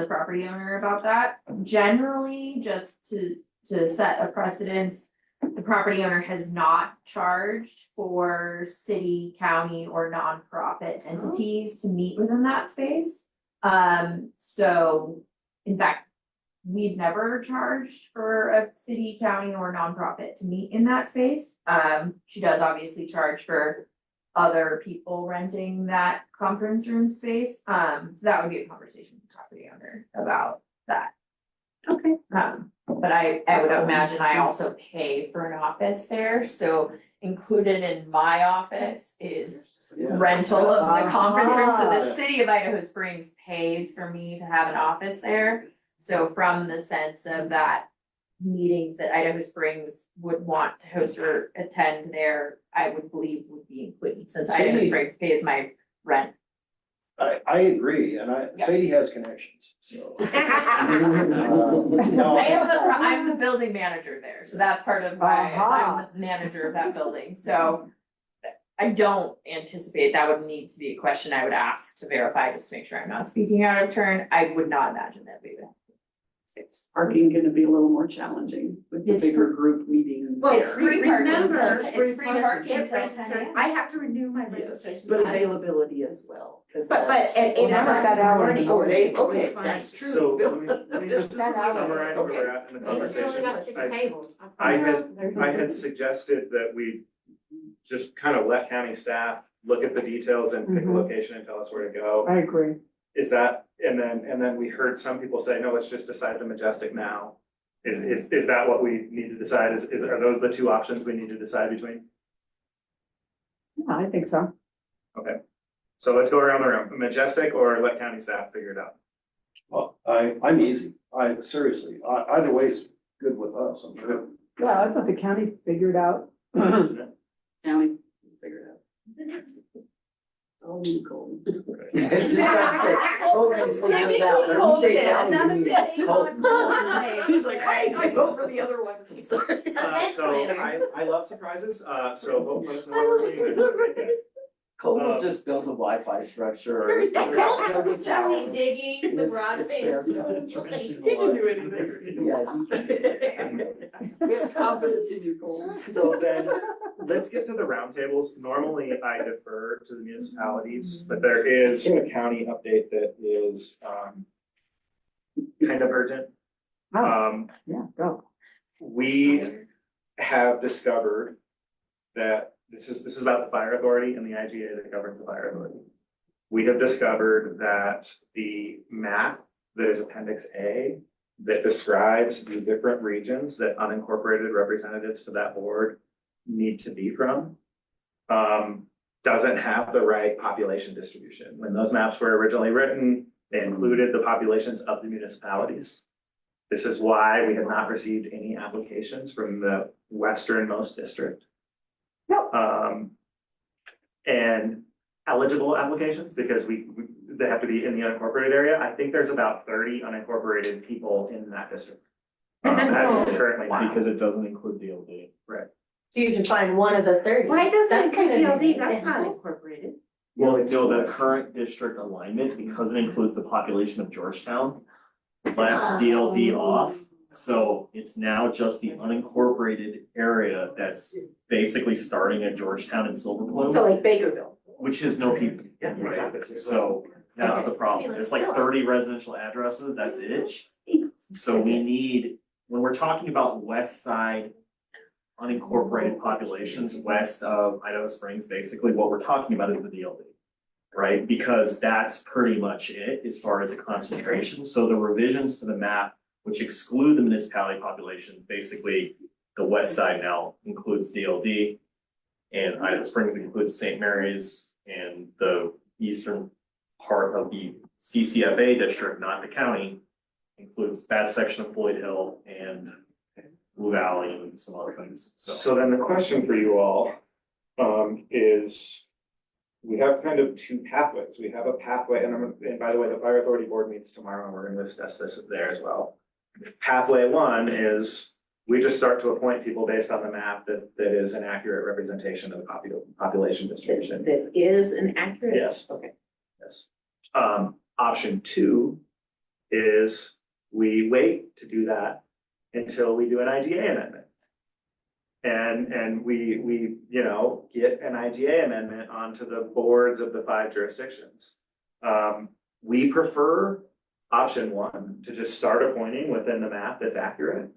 property owner about that. Generally, just to set a precedence, the property owner has not charged for city, county, or nonprofit entities to meet within that space. So in fact, we've never charged for a city, county, or nonprofit to meet in that space. She does obviously charge for other people renting that conference room space. So that would be a conversation with the property owner about that. Okay. But I would imagine I also pay for an office there, so included in my office is Yeah. rental of the conference room, so Ah. the city of Idaho Springs pays for me to have an office there. So from the sense of that meetings that Idaho Springs would want to host or attend there, I would believe would be included, since Idaho Sadie- Springs pays my rent. I agree, and Yeah. Sadie has connections, so. No, I'm the building manager there, so that's part of why I'm the manager of that building, so. I don't anticipate that would need to be a question I would ask to verify, just to make sure I'm not speaking out of turn. I would not imagine that we would. It's parking gonna be a little more challenging with the It's bigger group meeting Well, there. It's free parking remember, until, it's free parking Get until 10 registered. a.m. I have to renew my Yes, registration. but availability as well, cause But that's. at 8 Well, o'clock that in the hour in morning. the morning. it's always Okay, fine. that's true. So let me just That hour. summarize where we're at in the It's only conversation. got 6 tables. I had suggested that we just kind of let county staff look at the details and pick a Mhm. location and tell us where to go. I agree. Is that, and then we heard some people say, no, let's just decide the Majestic now. Is that what we need to decide? Are those the two options we need to decide between? Yeah, I think so. Okay, so let's go around the room, Majestic or let county staff figure it out? Well, I'm easy, seriously, either way is good with us, I'm sure. Yeah, I thought the county figured out. County, figure it out. Oh, you Colton. It's just about to say, Colton figured it out, but you say county, you mean Colton. He's like, hey, I vote for the other one. Sorry. So I love surprises, so vote let us know where we're going. Colton just built a Wi-Fi structure or. It's only digging the broadband. He can do anything. Yeah. We have confidence in you, Colton. So then, let's get to the roundtables. Normally I defer to the municipalities, but there is a county update that is kind of urgent. Oh, yeah, go. We have discovered that this is about the fire authority and the IGA that governs the fire authority. We have discovered that the map that is Appendix A that describes the different regions that unincorporated representatives to that board need to be from, doesn't have the right population distribution. When those maps were originally written, they included the populations of the municipalities. This is why we have not received any applications from the westernmost district. And eligible applications, because they have to be in the unincorporated area. I think there's about 30 unincorporated people in that district. As it's currently now. Because it doesn't include DLD. So you can find one of the 30. Why doesn't it That's say kind of DLD? That's not difficult. incorporated. Well, it's No, the current district alignment, because it includes the population of Georgetown, left DLD off. So it's now just the unincorporated area that's basically starting at Georgetown and Silver Plume, So like Bakerville. which is no people. Yeah, Right, exactly. so that's the problem. There's like 30 residential addresses, that's it. So we need, when we're talking about west side unincorporated populations, west of Idaho Springs, basically what we're talking about is the DLD. Right, because that's pretty much it as far as a concentration. So the revisions to the map, which exclude the municipality population, basically the west side now includes DLD. And Idaho Springs includes St. Mary's, and the eastern part of the CCFA district, not the county, includes that section of Floyd Hill and Blue Valley and some other things, So then the question for you all, is we have kind of two pathways. We have a pathway, and by the way, the fire authority board meets tomorrow and we're gonna discuss this there as well. Pathway one is we just start to appoint people based on the map that is an accurate representation of the population distribution. That is an accurate. Yes. Okay. Yes. Option two is we wait to do that until we do an IGA amendment. And we, you know, get an IGA amendment onto the boards of the 5 jurisdictions. We prefer option one, to just start appointing within the map that's accurate.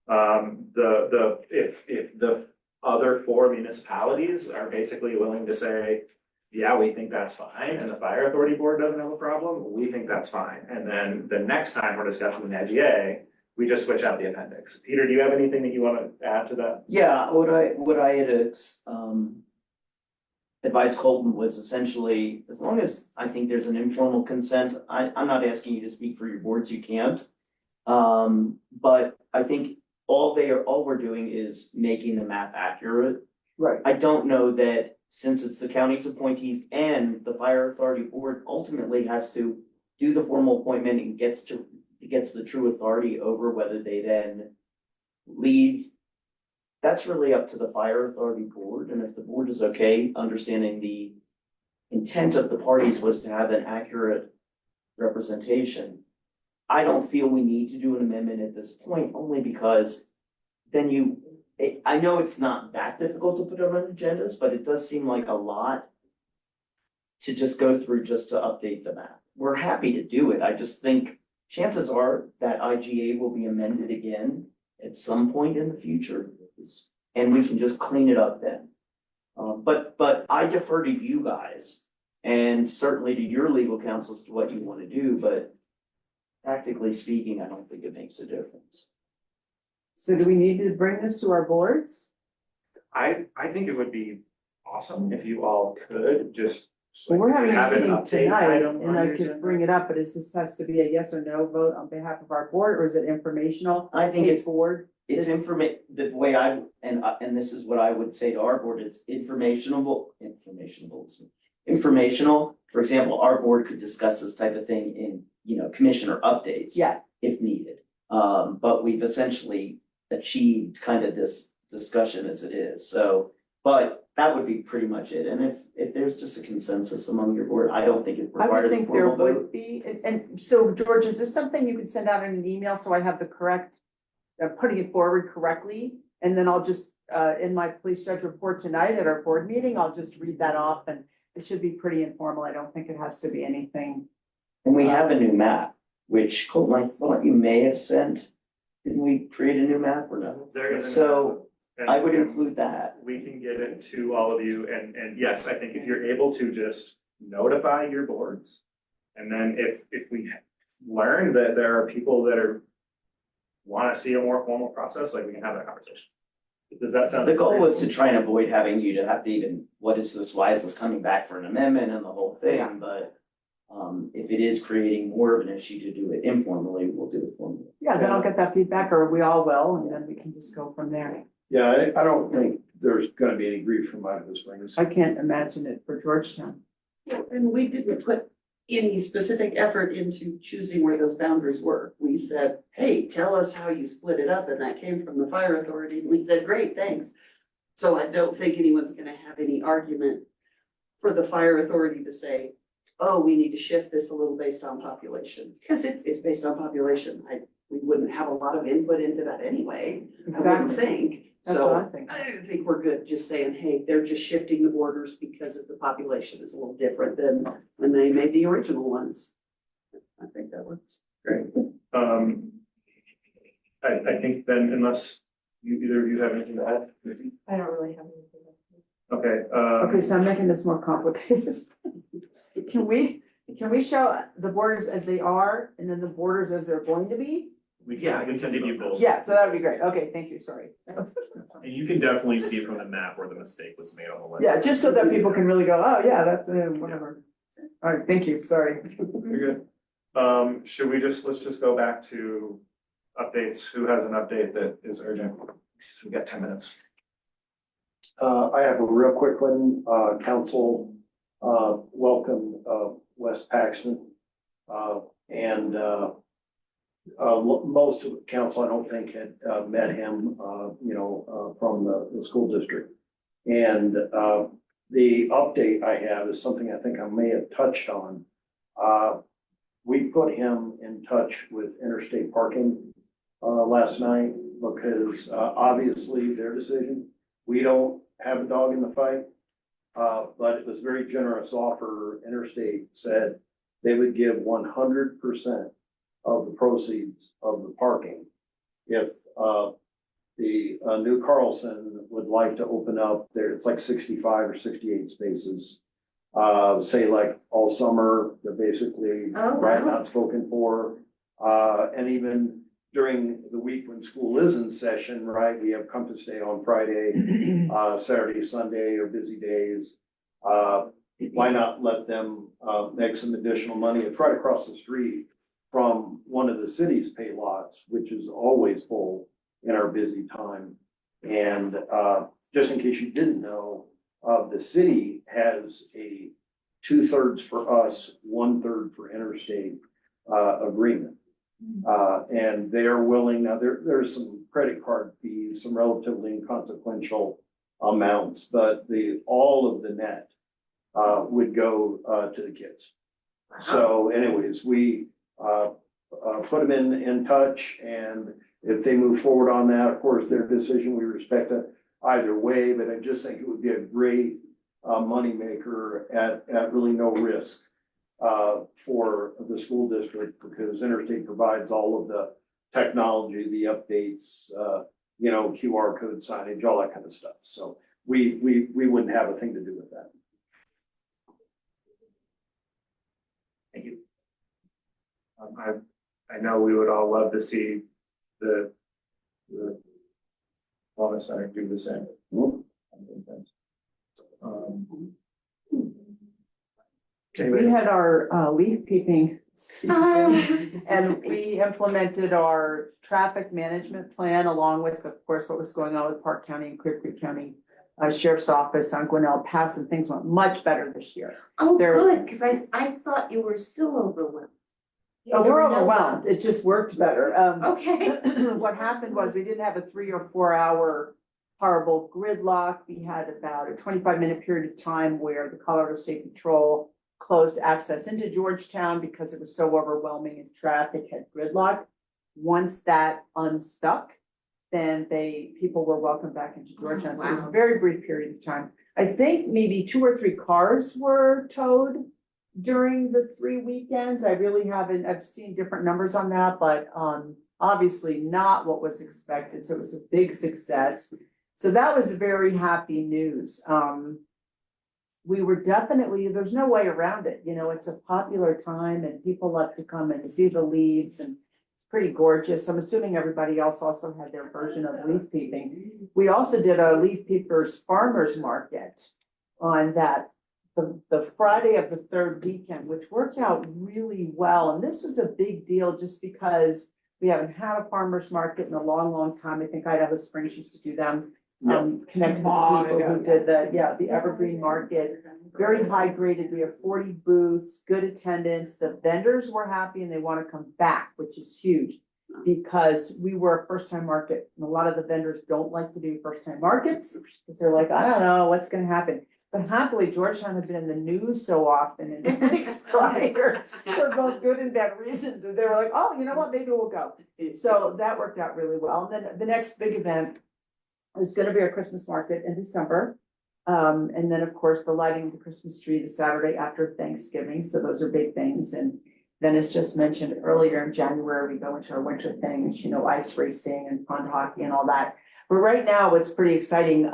If the other 4 municipalities are basically willing to say, yeah, we think that's fine, and the fire authority board doesn't have a problem, we think that's fine. And then the next time we're discussing an IGA, we just switch out the appendix. Peter, do you have anything that you want to add to that? Yeah, what I had advised Colton was essentially, as long as I think there's an informal consent, I'm not asking you to speak for your boards, you can't. But I think all we're doing is making the map accurate. Right. I don't know that, since it's the county's appointees and the fire authority board ultimately has to do the formal appointment and gets the true authority over whether they then leave. That's really up to the fire authority board, and if the board is okay, understanding the intent of the parties was to have an accurate representation. I don't feel we need to do an amendment at this point, only because then I know it's not that difficult to put on agendas, but it does seem like a lot to just go through just to update the map. We're happy to do it, I just think chances are that IGA will be amended again at some point in the future, and we can just clean it up then. But I defer to you guys, and certainly to your legal counsel as to what you want to do, but practically speaking, I don't think it makes a difference. So do we need to bring this to our boards? I think it would be awesome if you all could just. Well, we're having a have an meeting update tonight, item on and I the could agenda. bring it up, but this has to be a yes or no vote on behalf of our board, or is it informational? I think Hey, it's board. It's the way and this is what I would say to our board, it's informational, for example, our board could discuss this type of thing in, commissioner updates. Yeah. If needed, but we've essentially achieved kind of this discussion as it is, but that would be pretty much it, and if there's just a consensus among your board, I don't think it I would requires a think there formal vote. would be, and so George, is this something you could send out in an email so I have the correct, putting it forward correctly? And then I'll just, in my police judge report tonight at our board meeting, I'll just read that off, and it should be pretty informal. I don't think it has to be anything. And we have a new map, which Colton, I thought you may have sent, didn't we create a new map or no? There is. So, And I would include that. we can get it to all of you, and yes, I think if you're able to just notify your boards. And then if we learn that there are people that wanna see a more formal process, like we can have that conversation. Does that sound? The goal was to try and avoid having you to have to even, what is this, why is this coming back for an amendment and the whole Yeah. thing, but. If it is creating more of an issue to do it informally, we'll do it formally. Yeah, then I'll get that feedback, or we all will, and then we can just go from there. Yeah, I don't think there's gonna be any grief from Idaho Springs. I can't imagine it for Georgetown. Yeah, and we didn't put any specific effort into choosing where those boundaries were. We said, hey, tell us how you split it up, and that came from the fire authority, and we said, great, thanks. So I don't think anyone's gonna have any argument for the fire authority to say, oh, we need to shift this a little based on population, because it's based on population. We wouldn't have a lot of input into that anyway, I wouldn't Exactly. think. That's what I So think. I think we're good just saying, hey, they're just shifting the orders because of the population is a little different than when they made the original ones. I think that works. Great. I think then unless either of you have anything to add? I don't really have anything. Okay, Okay, so I'm making this more complicated. Can we show the borders as they are and then the borders as they're going to be? I can send you both. Yeah, so that would be great. Okay, thank you, sorry. And you can definitely see from the map where the mistake was made on the list. Yeah, just so that people can really go, oh, yeah, that's, whatever. All right, thank you, sorry. You're good. Should we let's just go back to updates. Who has an update that is urgent? We've got 10 minutes. I have a real quick one, council, welcome, Wes Paxton. Most of the council, I don't think had, met him, from the school district. And, the update I have is something I think I may have touched on. We put him in touch with Interstate Parking, last night because, obviously their decision. We don't have a dog in the fight. But it was a very generous offer. Interstate said they would give 100% of the proceeds of the parking if, the new Carlson would like to open up there, it's like 65 or 68 spaces. Say like all summer, they're basically right not spoken for. And even during the week when school is in session, right, we have Compass Day on Friday, Saturday, Sunday are busy days. Why not let them, make some additional money? It's right across the street from one of the city's pay lots, which is always full in our busy time. And, just in case you didn't know, the city has a 2/3 for us, 1/3 for Interstate, agreement. And they're willing, now there's some credit card fees, some relatively inconsequential amounts, but all of the net, would go, to the kids. So anyways, we, put them in touch, and if they move forward on that, of course, their decision, we respect it either way, but I just think it would be a great, moneymaker at really no risk, for the school district, because Interstate provides all of the technology, the updates, QR code signage, all that kind of stuff. So we wouldn't have a thing to do with that. Thank you. I know we would all love to see the wellness center do the same. We had our leaf peeping season, and we implemented our traffic management plan along with, of course, what was going on with Park County and Clear Creek County Sheriff's Office on Gwinnell Pass, and things went much better this year. Oh, There- good, because I thought you were still overwhelmed. Oh, There we're were no overwhelmed. It just worked better. Okay. What happened was we didn't have a 3 or 4 hour horrible gridlock. We had about a 25-minute period of time where the Colorado State Patrol closed access into Georgetown because it was so overwhelming and traffic had gridlock. Once that unstuck, then people were welcomed back into Georgetown. So it was a wow. very brief period of time. I think maybe 2 or 3 cars were towed during the 3 weekends. I've seen different numbers on that, but obviously not what was expected. So it was a big success. So that was very happy news. We were definitely, there's no way around it, you know, it's a popular time and people love to come and see the leaves and pretty gorgeous. I'm assuming everybody else also had their version of leaf peeping. We also did a leaf peepers farmers market on that, the Friday of the third weekend, which worked out really well. And this was a big deal just because we haven't had a farmers market in a long, long time. I think Idaho Springs used to do them. Connected with people who did the Evergreen Market, very high graded. We have 40 booths, good attendance. The vendors were happy and they want to come back, which is huge. Because we were a first time market and a lot of the vendors don't like to do first time markets. Because they're like, I don't know what's gonna happen. But happily, Georgetown had been in the news so often in the weeks prior for both good and bad reasons. And they were like, oh, you know what, maybe we'll go. So that worked out really well. And then the next big event is gonna be our Christmas market in December. And then, of course, the lighting of the Christmas tree the Saturday after Thanksgiving. So those are big things. And then as just mentioned earlier in January, we go into our winter things, you know, ice racing and pond hockey and all that. But right now, it's pretty exciting.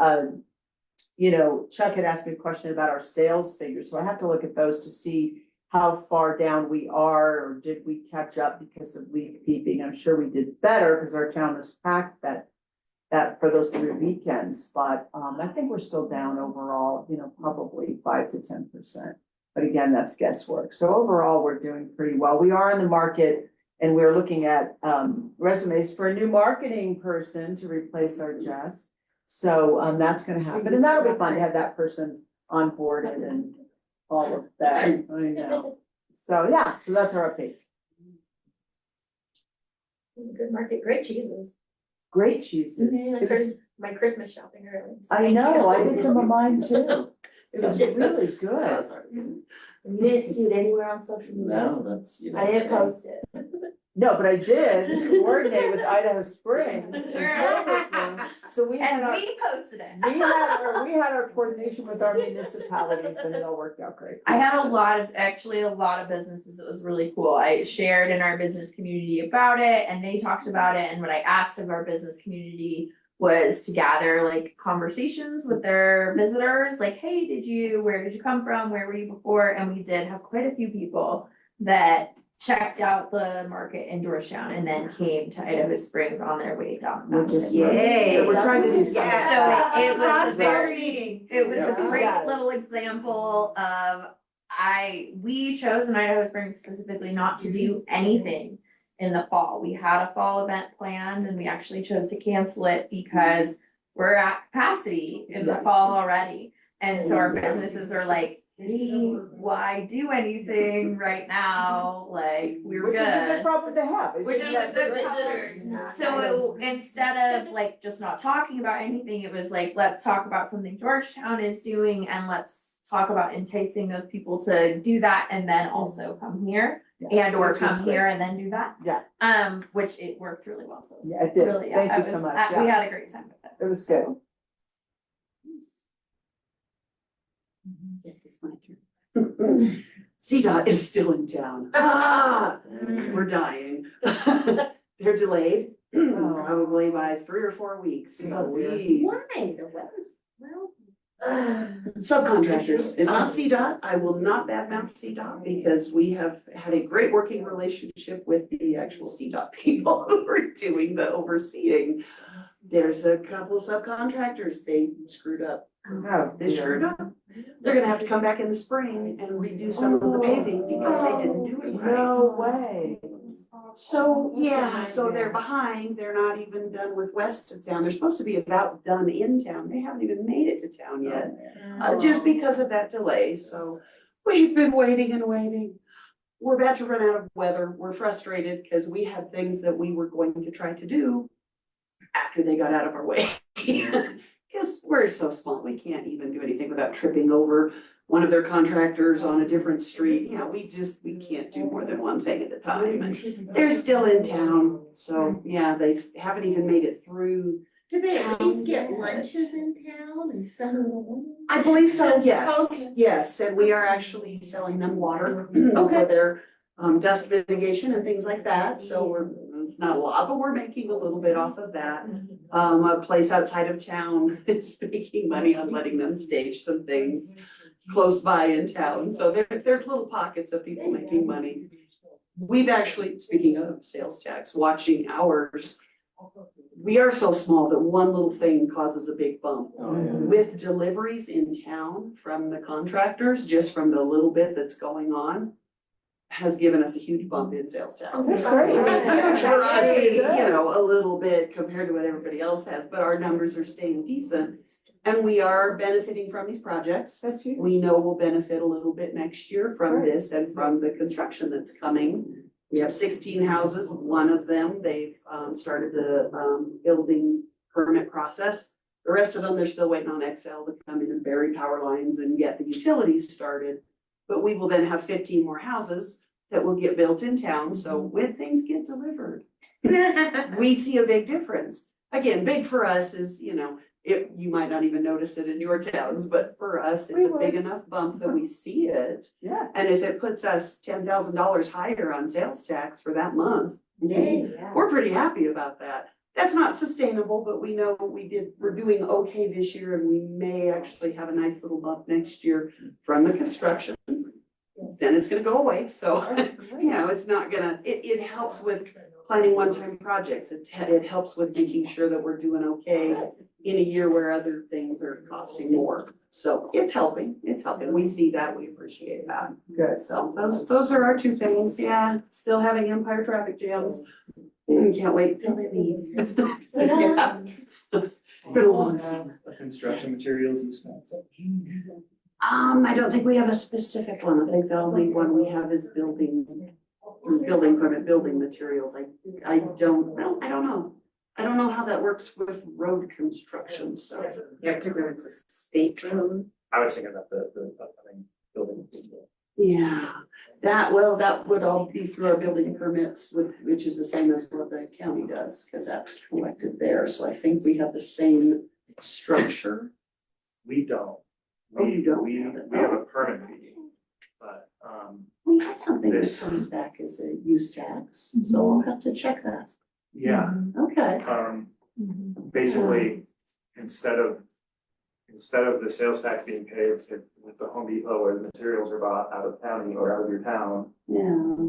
You know, Chuck had asked me a question about our sales figures. So I have to look at those to see how far down we are, or did we catch up because of leaf peeping? I'm sure we did better because our town was packed that for those 3 weekends, but I think we're still down overall, you know, probably 5 to 10%. But again, that's guesswork. So overall, we're doing pretty well. We are in the market and we're looking at resumes for a new marketing person to replace our Jess. So that's gonna happen, and that'll be fun to have that person onboarded and all of that. I know. So yeah, so that's our updates. It's a good market, great cheeses. Great cheeses. I started my Christmas shopping early. so I thank know, I you. did some of mine too. It was really good. You didn't see it anywhere on social media? No, that's, you know. I didn't post it. No, but I did coordinate with Idaho Springs. and share with them. So we had And our, we posted it. we had our coordination with our municipalities and it all worked out great. I had a lot of businesses. It was really cool. I shared in our business community about it and they talked about it. And what I asked of our business community was to gather like conversations with their visitors, like, hey, where did you come from? Where were you before? And we did have quite a few people that checked out the market in Georgetown and then came to Idaho Springs on their way down. Which is Yay. So we're trying to do something. So it was Yeah. a great Yes. little example of we chose in Idaho Springs specifically not to do anything in the fall. We had a fall event planned and we actually chose to cancel it because we're at capacity in the fall already. And so our businesses are like, why do anything right now? Like, we're Which is a good good. problem to have. It's Which just is that- the visitors. So instead of like just not talking about anything, it was like, let's talk about something Georgetown is doing and let's talk about enticing those people to do that and then also come here and or Which is come great. here and then do that. Yeah. Which it worked really well. So Yeah, it did. really, Thank I you was- so much. We Yeah. had a great time with it. It was good. Yes, it's my turn. CDOT is still in town. We're dying. They're delayed, probably by 3 or 4 weeks, so we. Why? The weather's, well. Subcontractors, it's not CDOT, I will not badmouth CDOT because we have had a great working relationship with the actual CDOT people who are doing the overseeing. There's a couple of subcontractors, they screwed up. Oh, They screwed up. They're gonna have to come back in the spring and redo some of the paving because they didn't do it right. No way. So, yeah, so they're behind, they're not even done with west of town, they're supposed to be about done in town, they haven't even made it to town yet. Just because of that delay, so we've been waiting and waiting. We're about to run out of weather, we're frustrated because we had things that we were going to try to do after they got out of our way. Because we're so small, we can't even do anything without tripping over one of their contractors on a different street, you know, we can't do more than one thing at a time. And they're still in town, so yeah, they haven't even made it through. Do they at least get lunches in town and spend a little? I believe so, yes, and we are actually selling them water for their dust mitigation and things like that, so we're It's not a lot, but we're making a little bit off of that. A place outside of town is making money on letting them stage some things close by in town. So there's little pockets of people making money. We've actually, speaking of sales tax, watching ours, we are so small that one little thing causes a big bump. With deliveries in town from the contractors, just from the little bit that's going on, has given us a huge bump in sales tax. Oh, that's great. Which for us is, a little bit compared to what everybody else has, but our numbers are staying decent. And we are benefiting from these projects. That's huge. We know we'll benefit a little bit next year from this and from the construction that's coming. We have 16 houses, one of them, they've started the building permit process. The rest of them, they're still waiting on Excel to come in and bury power lines and get the utilities started. But we will then have 15 more houses that will get built in town, so when things get delivered, we see a big difference. Again, big for us is, you might not even notice it in your towns, but for us, it's a big enough bump that we see it. Yeah. And if it puts us $10,000 higher on sales tax for that month, we're pretty happy about that. That's not sustainable, but we know we're doing okay this year and we may actually have a nice little bump next year from the construction. Then it's gonna go away, so, it's not gonna, it helps with planning one-time projects. It helps with making sure that we're doing okay in a year where other things are costing more. So it's helping. We see that, we appreciate that. Good. So those are our two things, still having Empire traffic jams. Can't wait till they leave. Yeah. Been a long season. Construction materials and stuff. I don't think we have a specific one. I think the only one we have is building permit, building materials. I don't know. I don't know how that works with road construction, so. Yeah, particularly if it's a state road. I was thinking about the upcoming building. Yeah, that would all be through our building permits which is the same as what the county does, because that's collected there. So I think we have the same structure. We don't. Oh, you don't? We have a permit fee, but, We have something that This- comes back as a use tax, so I'll have to check that. yeah, Okay. basically, instead of the sales tax being paid with the Home Depot where the materials are bought out of county or out of your town, Yeah.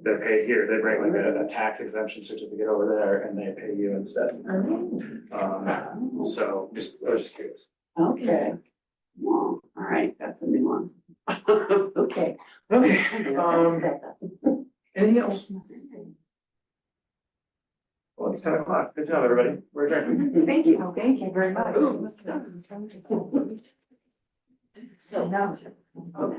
they're paid here, they bring like a tax exemption certificate over there and they pay you instead. So I was just curious. Okay. Well, all right, that's a new one. Okay. Okay, anything else? Well, it's 10:00. Good job, everybody. We're adjourned. Thank you. Thank you very much. Ooh. So now. Okay.